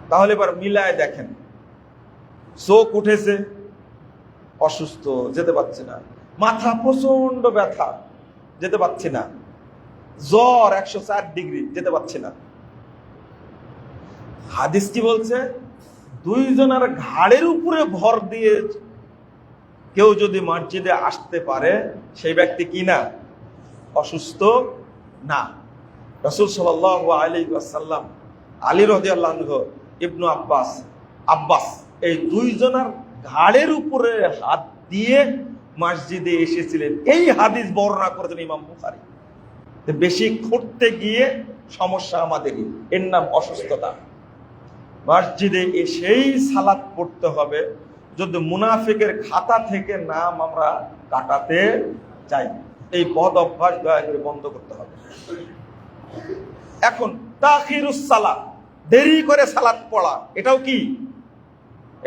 [SPEAKER 1] তাহলে এবার মিলায় দেখেন, চোখ উঠেছে, অসুস্থ, যেতে পারছে না, মাথা প্রচন্ড ব্যথা, যেতে পারছে না, জ্বর 104 ডিগ্রি, যেতে পারছে না। হাদিস কি বলছে? 2 জনের ঘাড়ের উপরে ভর দিয়ে কেউ যদি মসজিদে আসতে পারে সেই ব্যক্তি কি না? অসুস্থ না। রাসূল সাল্লাল্লাহু আলাইহি ওয়াসাল্লাম, আলী রাদিয়াল্লাহু আনহু, ইবনু আব্বাস, এই 2 জনের ঘাড়ের উপরে হাত দিয়ে মসজিদে এসেছিলেন। এই হাদিস বর্ণনা করেছেন ইমাম বুখারী। বেশি খুঁড়তে গিয়ে সমস্যা আমাদেরই, এর নাম অসুস্থতা। মসজিদে এসেই সালাত পড়তে হবে যদি মুনাফিকের খাতা থেকে নাম আমরা কাটাতে চাই। এই বদ অভ্যাস দয়া করে বন্ধ করতে হবে। এখন তাখিরুস সালাত, দেরি করে সালাত পড়া, এটাও কি?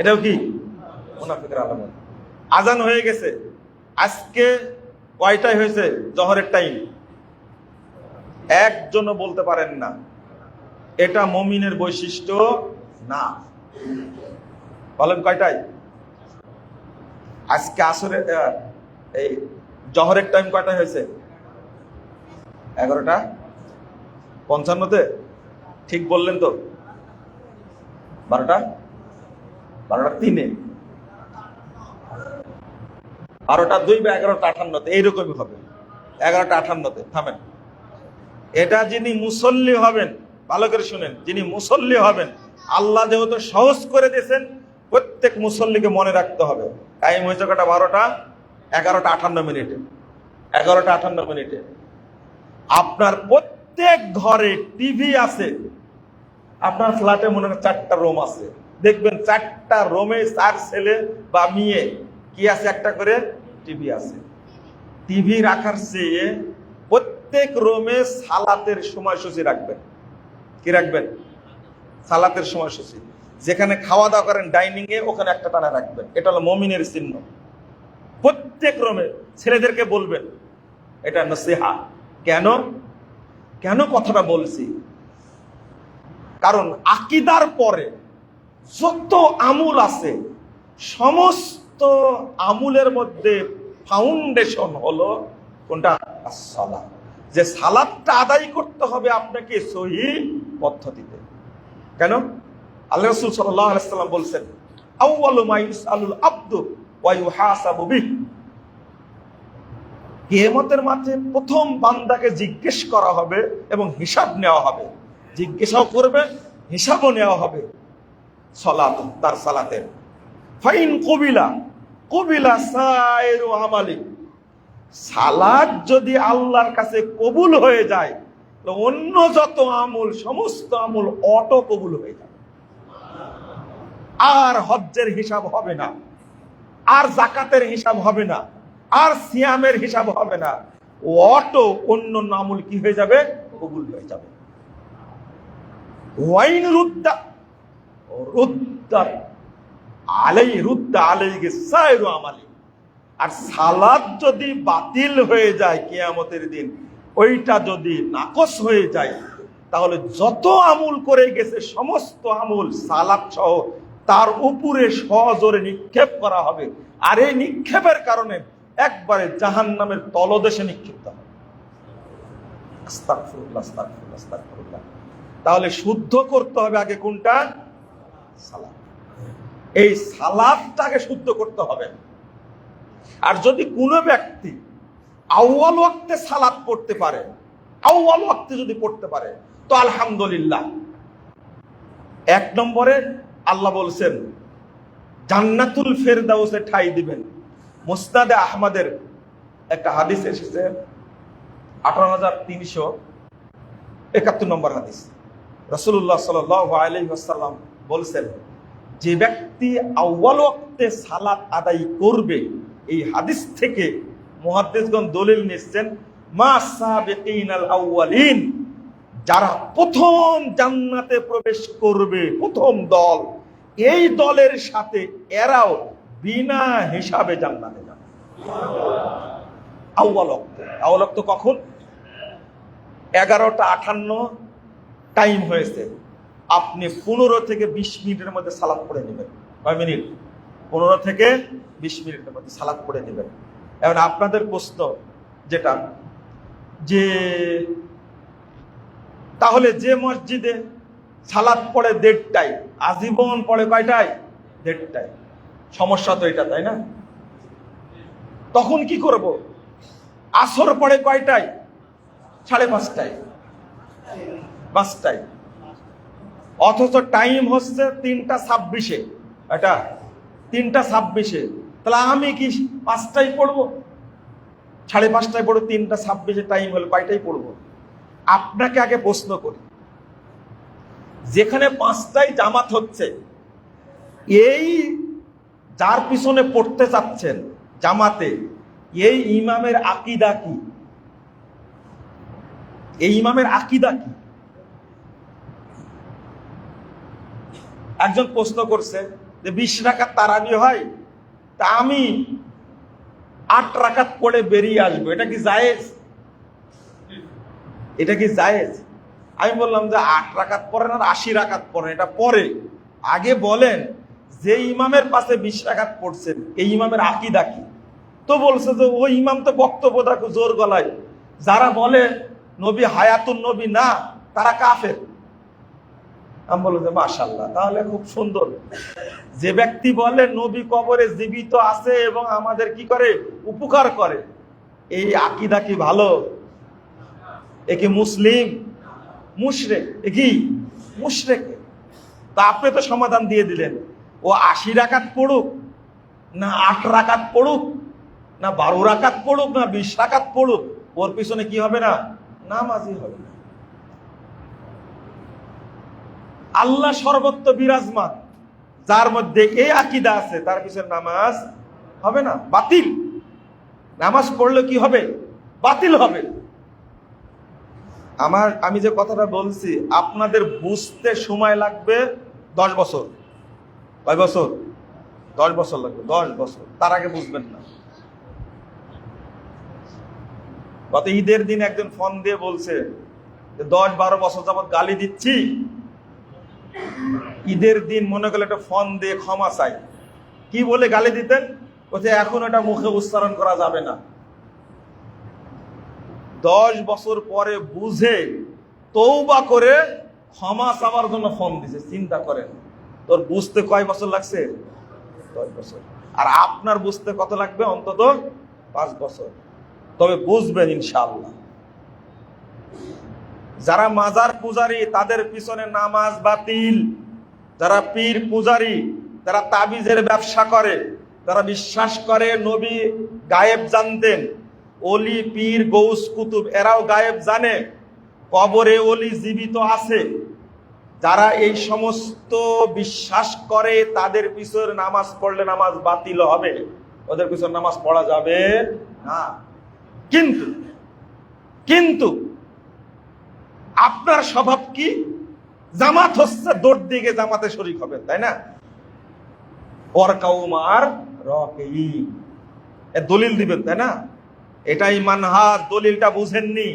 [SPEAKER 1] এটাও কি মুনাফিকের আলামত। আজান হয়ে গেছে, আজকে কয়টায় হয়েছে জোহরের টাইম? একজনও বলতে পারেন না। এটা মুমিনের বৈশিষ্ট্য না। বলেন কয়টায়? আজকে আসরে এই জহরের টাইম কয়টায় হয়েছে? 11:55 ঠিক বললেন তো? 12:03 12:02 বা 11:58 এইরকমই হবে। 11:58 থামেন। এটা যিনি মুসল্লি হবেন, ভালো করে শুনেন, যিনি মুসল্লি হবেন, আল্লাহ যেহেতু সহজ করে দিয়েছেন, প্রত্যেক মুসল্লিকে মনে রাখতে হবে টাইম হয়েছে কটা? 11:58 11:58 আপনার প্রত্যেক ঘরে টিভি আছে। আপনার ফ্ল্যাটে মনে হয় 4টা রুম আছে, দেখবেন 4টা রুমে 4 ছেলে বা মেয়ে কি আছে? একটা করে টিভি আছে। টিভি রাখার চেয়ে প্রত্যেক রুমে সালাতের সময়সূচি রাখবেন। কি রাখবেন? সালাতের সময়সূচি। যেখানে খাওয়া দাওয়া করেন ডাইনিং এ, ওখানে একটা টানা রাখবেন। এটা হলো মুমিনের চিহ্ন। প্রত্যেক রুমে ছেলেদেরকে বলবেন, এটা নসিহা। কেন কেন কথাটা বলছি? কারণ আকীদার পরে যত আমল আছে, সমস্ত আমলের মধ্যে ফাউন্ডেশন হলো কোনটা? সালাত। যে সালাতটা আদায় করতে হবে আপনাকে সহিহ পদ্ধতিতে। কেন? আল্লাহ রাসূল সাল্লাল্লাহু আলাইহি ওয়াসাল্লাম বলছেন, আউয়ালু মা ইউসআলুল আবদু ওয়া ইউহাসাবু বিহি। কিয়ামতের মাঠে প্রথম বান্দাকে জিজ্ঞেস করা হবে এবং হিসাব নেওয়া হবে। জিজ্ঞাসাও করবে, হিসাবও নেওয়া হবে সালাত, তার সালাতের। ফাইন কবিলা সাইরু আমালি। সালাত যদি আল্লাহর কাছে কবুল হয়ে যায়, তো অন্য যত আমল, সমস্ত আমল অটো কবুল হয়ে যাবে। আর হজ্জের হিসাব হবে না, আর জাকাতের হিসাব হবে না, আর সিয়ামের হিসাব হবে না। অটো অন্য আমল কি হয়ে যাবে? কবুল হয়ে যাবে। ওয়াইন রুদ্দা আলাইহি সাইরু আমালি। আর সালাত যদি বাতিল হয়ে যায় কিয়ামতের দিন, ওইটা যদি নাকচ হয়ে যায়, তাহলে যত আমল করে গেছে সমস্ত আমল সালাত সহ তার উপরে সজোরে নিক্ষেপ করা হবে। আর এই নিক্ষেপের কারণে একবারে জাহান্নামের তলদেশে নিক্ষিপ্ত হবে। আস্তাগফিরুল্লাহ, আস্তাগফিরুল্লাহ, আস্তাগফিরুল্লাহ। তাহলে শুদ্ধ করতে হবে আগে কোনটা? সালাত। এই সালাতটাকে শুদ্ধ করতে হবে। আর যদি কোনো ব্যক্তি আউয়াল ওয়াক্তে সালাত পড়তে পারে, আউয়াল ওয়াক্তে যদি পড়তে পারে, তো আলহামদুলিল্লাহ। 1 নম্বরে আল্লাহ বলছেন জান্নাতুল ফেরদাউসে ঠাঁই দিবেন। মুসনাদে আহমদের একটা হাদিস এসেছে, 18,371 নম্বর হাদিস। রাসূলুল্লাহ সাল্লাল্লাহু আলাইহি ওয়াসাল্লাম বলছেন, যে ব্যক্তি আউয়াল ওয়াক্তে সালাত আদায় করবে, এই হাদিস থেকে মুহাদ্দিসগণ দলিল নিচ্ছেন, মা সাবিকিনাল আউয়ালিন, যারা প্রথম জান্নাতে প্রবেশ করবে, প্রথম দল, এই দলের সাথে এরাও বিনা হিসাবে জান্নাতে যাবে। আউয়াল ওয়াক্ত কখন? 11:58 টাইম হয়েছে। আপনি 15 থেকে 20 মিনিটের মধ্যে সালাত পড়ে নেবেন। কয় মিনিট? 15 থেকে 20 মিনিটের মধ্যে সালাত পড়ে নেবেন। এখন আপনাদের প্রশ্ন যেটা, যে তাহলে যে মসজিদে সালাত পড়ে 1:30টায়, আজীবন পড়ে কয়টায়? 1:30টায়। সমস্যা তো এটা, তাই না? তখন কি করব? আসর পড়ে কয়টায়? 5:30টায়, 5টায়। অথচ টাইম হচ্ছে 3:26। এটা 3:26। তাহলে আমি কি 5টায় পড়বো? 5:30টায় পড়বো? 3:26 টাইম হলে কয়টায় পড়বো? আপনাকে আগে প্রশ্ন করি, যেখানে 5টায় জামাত হচ্ছে, এই যার পিছনে পড়তে চাচ্ছেন জামাতে, এই ইমামের আকীদা কি? এই ইমামের আকীদা কি? একজন প্রশ্ন করছে যে 20 রাকাত তারাবি হয়, তা আমি 8 রাকাত পড়ে বেরিয়ে আসবো, এটা কি জায়েজ? এটা কি জায়েজ? আমি বললাম যে 8 রাকাত পড়েন আর 80 রাকাত পড়েন, এটা পরে, আগে বলেন যে ইমামের পাশে 20 রাকাত পড়ছেন এই ইমামের আকীদা কি? তো বলছে যে ওই ইমাম তো বক্তব্য রাখে জোর গলায়, যারা বলে নবী হায়াতুন নবী না তারা কাফের। আমি বললাম যে মাশাআল্লাহ, তাহলে খুব সুন্দর। যে ব্যক্তি বলে নবী কবরে জীবিত আছে এবং আমাদের কি করে, উপকার করে, এই আকীদা কি ভালো? এ কি মুসলিম? মুশরিক। এ কি মুশরিক? তা আপনি তো সমাধান দিয়ে দিলেন, ও 80 রাকাত পড়ুক না 8 রাকাত পড়ুক না 12 রাকাত পড়ুক না 20 রাকাত পড়ুক, ওর পিছনে কি হবে না? নামাজই হবে না। আল্লাহ সর্বত্র বিরাজমান, যার মধ্যে এই আকীদা আছে তার পিছনে নামাজ হবে না, বাতিল। নামাজ পড়লে কি হবে? বাতিল হবে। আমি যে কথাটা বলছি আপনাদের বুঝতে সময় লাগবে 10 বছর। কয় বছর? 10 বছর লাগবে, 10 বছর। তার আগে বুঝবেন না। গত ঈদের দিন একজন ফোন দিয়ে বলছে যে 10-12 বছর যাবত গালি দিচ্ছি, ঈদের দিন মনে করলে একটা ফোন দিয়ে ক্ষমা চাই। কি বলে গালি দিতেন? বলছে এখন এটা মুখে উচ্চারণ করা যাবে না। 10 বছর পরে বুঝে তওবা করে ক্ষমা চাওয়ার জন্য ফোন দিছে। চিন্তা করেন, তোর বুঝতে কয় বছর লাগছে? 10 বছর। আর আপনার বুঝতে কত লাগবে? অন্তত 5 বছর। তবে বুঝবেন ইনশাআল্লাহ। যারা মাজার পূজারী তাদের পিছনে নামাজ বাতিল। যারা পীর পূজারী, যারা তাবিজের ব্যবসা করে, তারা বিশ্বাস করে নবী গায়েব জানতেন, ওলি পীর গৌস কুতুব এরাও গায়েব জানে, কবরে ওলি জীবিত আছে, যারা এই সমস্ত বিশ্বাস করে তাদের পিছনে নামাজ পড়লে নামাজ বাতিল হবে, ওদের পিছনে নামাজ পড়া যাবে না। কিন্তু আপনার স্বভাব কি? জামাত হচ্ছে দৌড় দিকে জামাতে শরীক হবে, তাই না? ওর কাউমার রকেই দলিল দিবেন, তাই না? এটাই মানহাজ। দলিলটা বুঝেননি।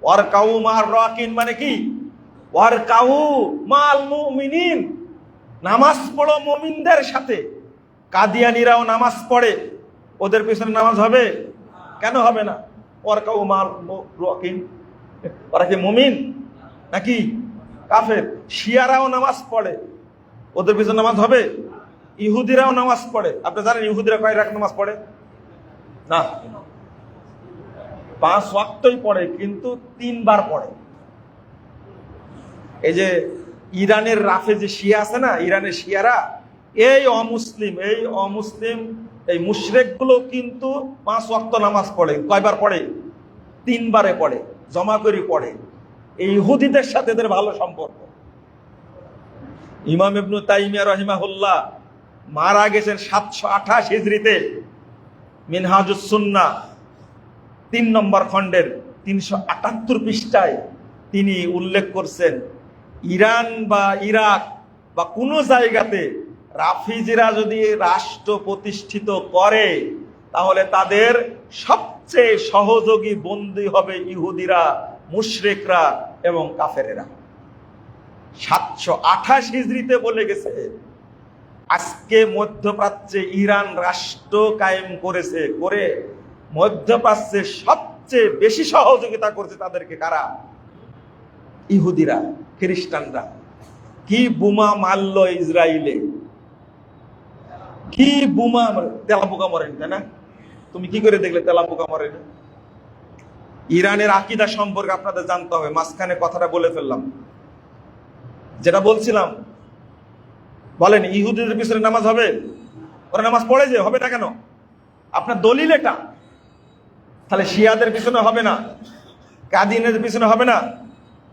[SPEAKER 1] ওর কাউমার রকিন মানে কি? ওর কাউ মাল মুমিনিন, নামাজ পড়ো মুমিনদের সাথে। কাদিয়ানীরাও নামাজ পড়ে, ওদের পিছনে নামাজ হবে? কেন হবে না? ওর কাউ মাল রকিন, ওরা কি মুমিন নাকি কাফের? শিয়ারাও নামাজ পড়ে, ওদের পিছনে নামাজ হবে? ইহুদিরাও নামাজ পড়ে। আপনি জানেন ইহুদিরা কয় রাকাত নামাজ পড়ে? না, 5 ওয়াক্তই পড়ে, কিন্তু 3 বার পড়ে। এই যে ইরানের রাফে যে শিয়া আছে না, ইরানের শিয়ারা, এই অমুসলিম এই মুশরিক গুলো কিন্তু 5 ওয়াক্ত নামাজ পড়ে। কয়বার পড়ে? 3 বারে পড়ে, জমা করে পড়ে। এই ইহুদিদের সাথে এদের ভালো সম্পর্ক। ইমাম ইবনে তাইমিয়া রাহিমাহুল্লাহ মারা গেছেন 728 হিজরিতে। মিনহাজুস সুন্নাহ 3 নম্বর খণ্ডের 378 পৃষ্ঠায় তিনি উল্লেখ করছেন, ইরান বা ইরাক বা কোনো জায়গাতে রাফিজিরা যদি রাষ্ট্র প্রতিষ্ঠিত করে তাহলে তাদের সবচেয়ে সহযোগী বন্দী হবে ইহুদিরা, মুশরিকরা এবং কাফেরেরা। 728 হিজরিতে বলে গেছে। আজকে মধ্যপ্রাচ্যে ইরান রাষ্ট্র কায়েম করেছে, করে মধ্যপ্রাচ্যে সবচেয়ে বেশি সহযোগিতা করছে তাদেরকে কারা? ইহুদিরা, খ্রিস্টানরা। কি বোমা মারল ইসরায়েলে, কি বোমা! তেলাপোকা মরেনি, তাই না? তুমি কি করে দেখলে তেলাপোকা মরেনি? ইরানের আকীদা সম্পর্কে আপনাদের জানতে হবে। মাঝখানে কথাটা বলে ফেললাম, যেটা বলছিলাম। বলেন ইহুদিদের পিছনে নামাজ হবে? ওরা নামাজ পড়ে যে, হবে না কেন? আপনার দলিল এটা। তাহলে শিয়াদের পিছনে হবে না, কাদিয়ানীদের পিছনে হবে না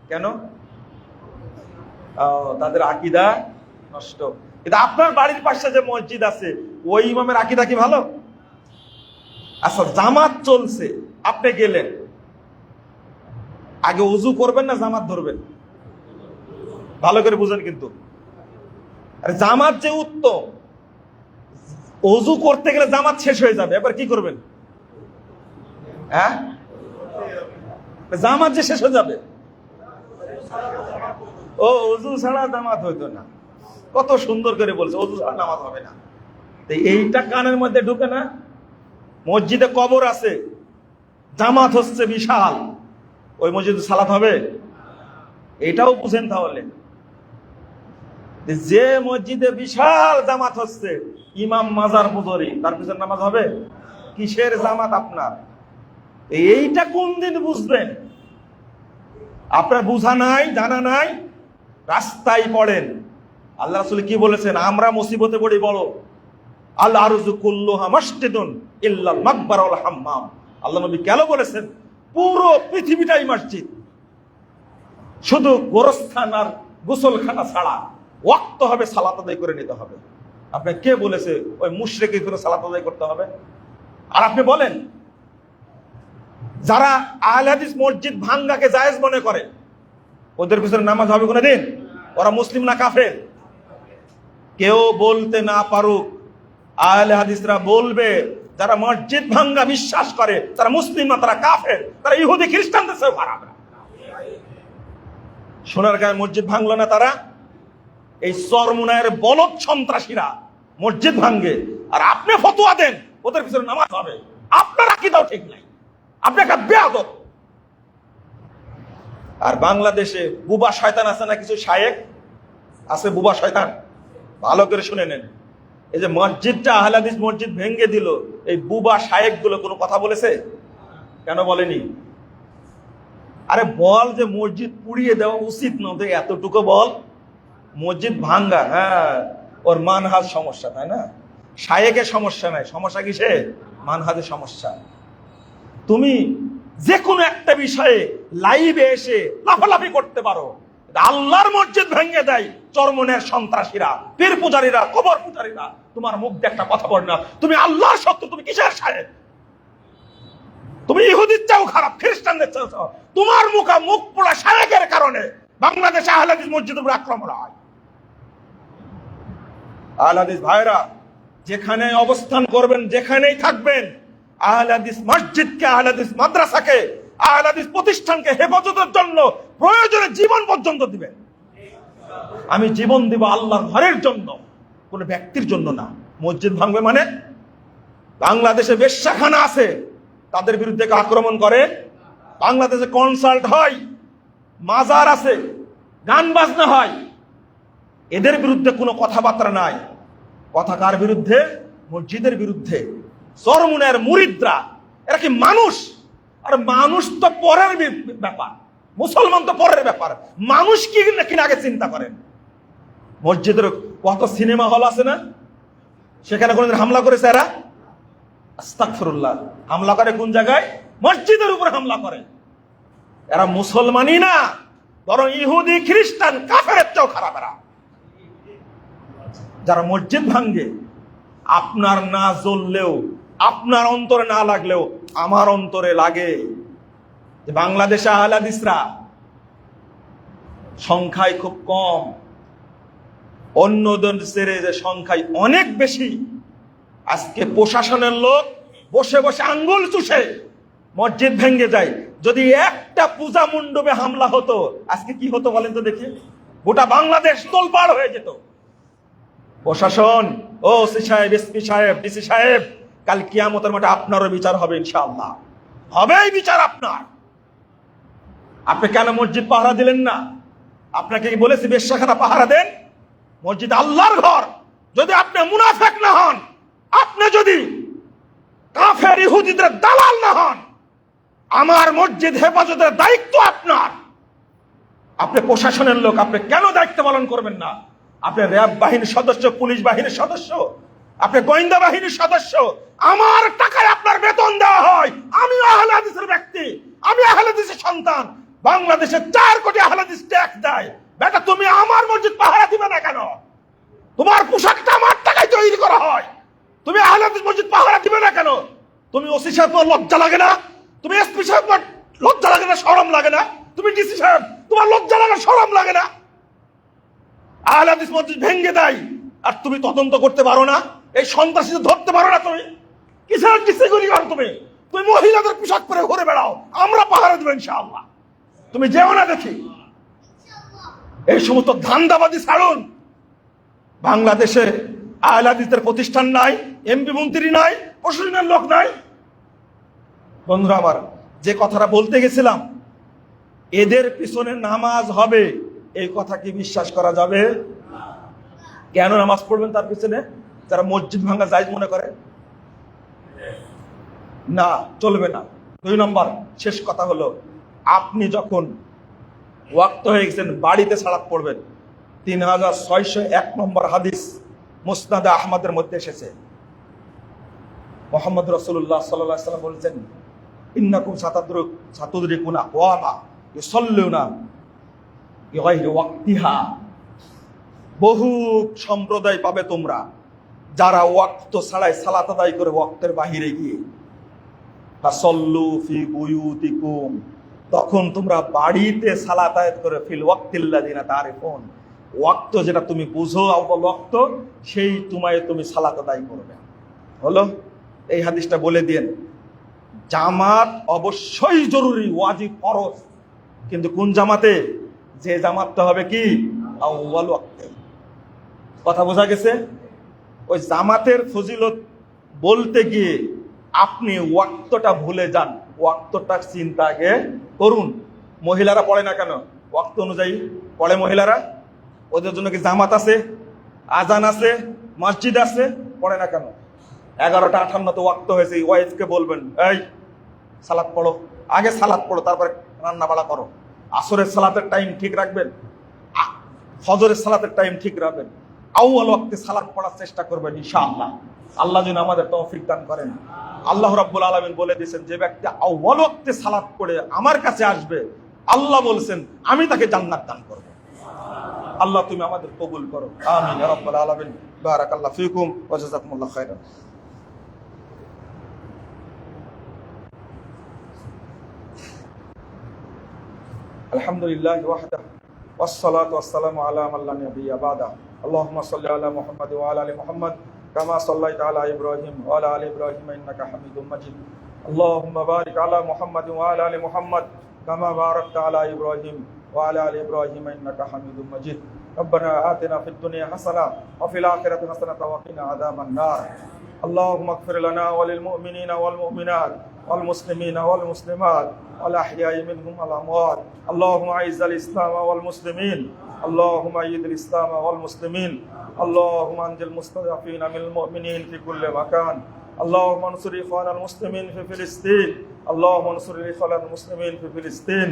[SPEAKER 1] কেন? তাদের আকীদা নষ্ট। কিন্তু আপনার বাড়ির পাশে যে মসজিদ আছে, ওই ইমামের আকীদা কি ভালো? আচ্ছা, জামাত চলছে, আপনি গেলেন, আগে ওযু করবেন না জামাত ধরবেন? ভালো করে বুঝেন কিন্তু। আর জামাত যে উত্তম, ওযু করতে গেলে জামাত শেষ হয়ে যাবে, এবার কি করবেন? হ্যাঁ, জামাত যে শেষ হয়ে যাবে। ও ওযু ছাড়া জামাত হইতো না। কত সুন্দর করে বলছে ওযু ছাড়া নামাজ হবে না। তো এইটা কানের মধ্যে ঢুকে না। মসজিদে কবর আছে, জামাত হচ্ছে বিশাল, ওই মসজিদে সালাত হবে? এটাও বুঝেন তাহলে। যে মসজিদে বিশাল জামাত হচ্ছে, ইমাম মাজার পুজোরি, তার পিছনে নামাজ হবে? কিসের জামাত আপনার? এইটা কোন দিন বুঝবেন? আপনার বুঝা নাই, জানা নাই, রাস্তায় পড়েন। আল্লাহ রাসূল কি বলেছেন? আমরা মুসিবতে পড়ি বলো, আল আরজু কুল্লুহা মাসজিদুন ইল্লাল মাকবার ওয়াল হাম্মাম। আল্লাহ নবী কেন বলেছেন পুরো পৃথিবীটাই মসজিদ, শুধু গোরস্থান আর গোসলখানা ছাড়া ওয়াক্ত হবে সালাত আদায় করে নিতে হবে। আপনি কে বলেছে ওই মুশরিকের জন্য সালাত আদায় করতে হবে? আর আপনি বলেন যারা আহলে হাদিস মসজিদ ভাঙ্গাকে জায়েজ মনে করে, ওদের পিছনে নামাজ হবে কোনোদিন? ওরা মুসলিম না কাফের? কেউ বলতে না পারুক, আহলে হাদিসরা বলবে যারা মসজিদ ভাঙ্গা বিশ্বাস করে তারা মুসলিম না, তারা কাফের, তারা ইহুদি খ্রিস্টানদের চেয়ে খারাপ। সোনারগাঁয়ে মসজিদ ভাঙলো না তারা? এই চরমুনায়ের বলদ সন্ত্রাসীরা মসজিদ ভাঙ্গে, আর আপনি ফতোয়া দেন ওদের পিছনে নামাজ হবে। আপনার আকীদাও ঠিক নাই, আপনি একটা বেয়াদব। আর বাংলাদেশে বুবা শয়তান আছে না, কিছু শায়েখ আছে বুবা শয়তান, ভালো করে শুনে নেন। এই যে মসজিদটা আহলে হাদিস মসজিদ ভেঙে দিল, এই বুবা শায়েখ গুলো কোনো কথা বলেছে? কেন বলেনি? আরে বল যে মসজিদ পুড়িয়ে দেওয়া উচিত নয়, এতটুকু বল। মসজিদ ভাঙ্গা, হ্যাঁ, ওর মানহাজ সমস্যা, তাই না? শায়েকের সমস্যা নাই, সমস্যা কিসে? মানহাজের সমস্যা। তুমি যে কোনো একটা বিষয়ে লাইভে এসে লাফালাফি করতে পারো, আল্লাহর মসজিদ ভেঙে দেয় চরমনের সন্ত্রাসীরা, পীর পূজারীরা, কবর পূজারীরা, তোমার মুখ দিয়ে একটা কথা বল না। তুমি আল্লাহর শত্রু, তুমি কিসের শায়েক? তুমি ইহুদির চাও খারাপ, খ্রিস্টানদের চাও। তোমার মুখ পোড়া শায়েকের কারণে বাংলাদেশে আহলে হাদিস মসজিদের উপর আক্রমণ হয়। আহলে হাদিস ভাইরা যেখানে অবস্থান করবেন, যেখানেই থাকবেন, আহলে হাদিস মসজিদকে, আহলে হাদিস মাদ্রাসাকে, আহলে হাদিস প্রতিষ্ঠানকে হেফাজতের জন্য প্রয়োজনে জীবন পর্যন্ত দিবেন। আমি জীবন দিব আল্লাহর ঘরের জন্য, কোন ব্যক্তির জন্য না। মসজিদ ভাঙবে মানে? বাংলাদেশে বেশ্যাখানা আছে, তাদের বিরুদ্ধে আক্রমণ করে। বাংলাদেশে কনসার্ট হয়, মাজার আছে, গান বাজনা হয়, এদের বিরুদ্ধে কোনো কথাবার্তা নাই। কথা কার বিরুদ্ধে? মসজিদের বিরুদ্ধে। চরমুনের মুরিদরা, এরা কি মানুষ? আর মানুষ তো পরের ব্যাপার, মুসলমান তো পরের ব্যাপার। মানুষ কি কিনা আগে চিন্তা করেন। মসজিদের কত সিনেমা হল আছে না, সেখানে কোনদিন হামলা করেছে এরা? আস্তাগফিরুল্লাহ। হামলা করে কোন জায়গায়? মসজিদের উপর হামলা করে। এরা মুসলমানই না, বরং ইহুদি, খ্রিস্টান, কাফেরের চেয়েও খারাপ এরা। যারা মসজিদ ভাঙ্গে, আপনার না জ্বললেও, আপনার অন্তরে না লাগলেও আমার অন্তরে লাগে। যে বাংলাদেশে আহলে হাদিসরা সংখ্যায় খুব কম, অন্য দেশের যে সংখ্যায় অনেক বেশি। আজকে প্রশাসনের লোক বসে বসে আঙ্গুল চুষে মসজিদ ভেঙে যায়। যদি একটা পূজা মণ্ডপে হামলা হতো, আজকে কি হতো বলেন তো দেখি? গোটা বাংলাদেশ তোলপাড় হয়ে যেত। প্রশাসন, ও ওসি সাহেব, এসপি সাহেব, ডিসি সাহেব, কাল কিয়ামতের মাঠে আপনারও বিচার হবে ইনশাআল্লাহ। হবেই বিচার আপনার। আপনি কেন মসজিদ পাহারা দিলেন না? আপনাকে কি বলেছি বেশ্যাখানা পাহারা দেন? মসজিদ আল্লাহর ঘর। যদি আপনি মুনাফিক না হন, আপনি যদি কাফের ইহুদিদের দালাল না হন, আমার মসজিদ হেফাজতের দায়িত্ব আপনার। আপনি প্রশাসনের লোক, আপনি কেন দায়িত্ব পালন করবেন না? আপনি র্যাব বাহিনীর সদস্য, পুলিশ বাহিনীর সদস্য, আপনি গোয়েন্দা বাহিনীর সদস্য। আমার টাকায় আপনার বেতন দেওয়া হয়। আমি আহলে হাদিসের ব্যক্তি, আমি আহলে হাদিসের সন্তান। বাংলাদেশে 4 কোটি আহলে হাদিস ট্যাক্স দেয়। বেটা, তুমি আমার মসজিদ পাহারা দিবে না কেন? তোমার পোশাকটা আমার টাকায় তৈরি করা হয়, তুমি আহলে হাদিস মসজিদ পাহারা দিবে না কেন? তুমি ওসি সাহেব, তোমার লজ্জা লাগে না? তুমি এসপি সাহেব, লজ্জা লাগে না, শরম লাগে না? তুমি ডিসি সাহেব, তোমার লজ্জা লাগে, শরম লাগে না? আহলে হাদিস মসজিদ ভেঙে দেয় আর তুমি তদন্ত করতে পারো না? এই সন্ত্রাসীদের ধরতে পারো না? তুমি কিসের ডিসিগুলি করো? তুমি মহিলাদের পোশাক পরে ঘুরে বেড়াও। আমরা পাহারা দেব ইনশাআল্লাহ। তুমি যেও না দেখি। এই সমস্ত ধান্দাবাজি ছাড়ুন। বাংলাদেশে আহলে হাদিসের প্রতিষ্ঠান নাই, এমপি মন্ত্রী নাই, প্রশাসনের লোক নাই। বন্ধুরা আমার, যে কথাটা বলতে গেছিলাম, এদের পিছনে নামাজ হবে, এই কথা কি বিশ্বাস করা যাবে? কেন নামাজ পড়বেন তার পিছনে? যারা মসজিদ ভাঙা জায়েজ মনে করে, না, চলবে না। 2 নম্বর শেষ কথা হলো, আপনি যখন ওয়াক্ত হয়ে গেছেন বাড়িতে সালাত পড়বেন। 3601 নম্বর হাদিস মুসনাদে আহমদের মধ্যে এসেছে। মুহাম্মদ রাসূলুল্লাহ সাল্লাল্লাহু আলাইহি ওয়াসাল্লাম বলেছেন, ইন্নাকুম সাতুদরিকুনা আকওয়ামা ইউসাল্লুনা বিগাইরি ওয়াক্তিহা। বহু সম্প্রদায় পাবে তোমরা যারা ওয়াক্ত ছাড়াই সালাত আদায় করে ওয়াক্তের বাহিরে গিয়ে। ফাসাল্লু ফি বুয়ুতিকুম, তখন তোমরা বাড়িতে সালাত আদায় করে ফিল ওয়াক্তিল্লাযিনা তারিফুন, ওয়াক্ত যেটা তুমি বুঝো আউয়াল ওয়াক্ত, সেই তুমি সালাত আদায় করবে। হলো, এই হাদিসটা বলে দিয়েন। জামাত অবশ্যই জরুরি, ওয়াজিব, ফরজ, কিন্তু কোন জামাতে? যে জামাতটা হবে কি আউয়াল ওয়াক্তে। কথা বোঝা গেছে? ওই জামাতের ফজিলত বলতে গিয়ে আপনি ওয়াক্তটা ভুলে যান, ওয়াক্তটার চিন্তা আগে করুন। মহিলারা পড়ে না কেন? ওয়াক্ত অনুযায়ী পড়ে মহিলারা। ওদের জন্য কি জামাত আছে, আজান আছে, মসজিদ আছে, পড়ে না কেন? 11:58 তো ওয়াক্ত হয়েছে, ওয়াইফকে বলবেন, এই সালাত পড়ো, আগে সালাত পড়ো, তারপরে রান্না বাড়া করো। আসরের সালাতের টাইম ঠিক রাখবেন, ফজরের সালাতের টাইম ঠিক রাখবেন, আউয়াল ওয়াক্তে সালাত পড়ার চেষ্টা করবেন ইনশাআল্লাহ। আল্লাহ যেন আমাদের তৌফিক দান করেন। আল্লাহ রাব্বুল আলামিন বলে দিয়েছেন, যে ব্যক্তি আউয়াল ওয়াক্তে সালাত পড়ে আমার কাছে আসবে, আল্লাহ বলছেন আমি তাকে জান্নাত দান করব। আল্লাহ তুমি আমাদের কবুল করো, আমিন ইয়া রাব্বাল আলামিন। বারাকাল্লাহু ফিকুম ওয়া জাযাকুমুল্লাহু খাইরান। আলহামদুলিল্লাহি ওয়াহদাহু ওয়াসসালাতু ওয়াসসালামু আলা মান লা নাবিয়্যা বা'দাহু। আল্লাহুম্মা সাল্লি আলা মুহাম্মাদ ওয়া আলা আলি মুহাম্মাদ কামা সাল্লাইতা আলা ইব্রাহিম ওয়া আলা আলি ইব্রাহিম ইন্নাকা হামিদুম মাজিদ। আল্লাহুম্মা বারিক আলা মুহাম্মাদ ওয়া আলা আলি মুহাম্মাদ কামা বারাকতা আলা ইব্রাহিম ওয়া আলা আলি ইব্রাহিম ইন্নাকা হামিদুম মাজিদ। রব্বানা আতিনা ফিদ দুনিয়া হাসানাহ ওয়া ফিল আখিরাতি হাসানাতাও ওয়া কিনা আযাবান নার। আল্লাহুম্মা ইগফির লানা ওয়া লিল মুমিনিনা ওয়াল মুমিনাত ওয়াল মুসলিমিনা ওয়াল মুসলিমাত ওয়াল আহইয়াই মিনহুম ওয়াল আমওয়াত। আল্লাহুম্মা আইজ্জিল ইসলাম ওয়াল মুসলিমিন, اللهم أيد الإسلام والمسلمين، اللهم أنجِ المستضعفين من المؤمنين في كل مكان، اللهم انصر إخوان المسلمين في فلسطين، اللهم انصر إخوان المسلمين في فلسطين،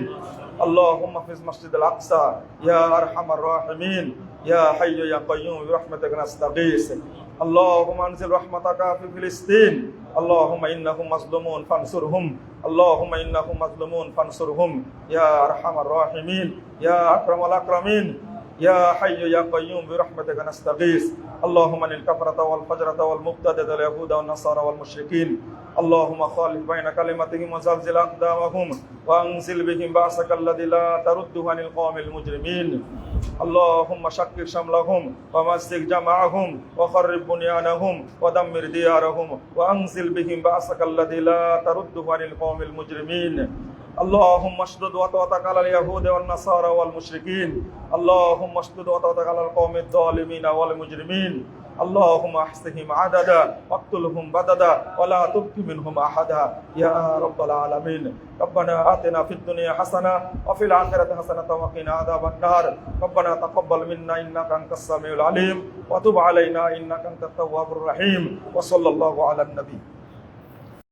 [SPEAKER 1] اللهم احفظ مسجد الأقصى يا أرحم الراحمين، يا حي يا قيوم برحمتك نستغيث، اللهم انزل رحمتك في فلسطين، اللهم إنهم مظلومون فانصرهم، اللهم إنهم مظلومون فانصرهم يا أرحم الراحمين، يا أكرم الأكرمين، يا حي يا قيوم برحمتك نستغيث، اللهم ان الكفرة والفجرة والمبتدة اليهود والنصارى والمشركين، اللهم خالف بين كلمتهم وزلزل أقدامهم وأنزل بهم بأسك الذي لا ترده عن القوم المجرمين، اللهم شكل شملهم ومزق جمعهم وخرب بنيانهم ودمر ديارهم وأنزل بهم بأسك الذي لا ترده عن القوم المجرمين، اللهم اشدد وطأتك على اليهود والنصارى والمشركين، اللهم اشدد وطأتك على القوم الظالمين والمجرمين، اللهم احصهم عددا واقتلهم بددا ولا تبق منهم احدا يا رب العالمين. ربنا آتنا في الدنيا حسنة وفي الآخرة حسنة وقنا عذاب النار. ربنا تقبل منا إنك أنت السميع العليم وتب علينا إنك أنت التواب الرحيم. وصلى الله على النبي.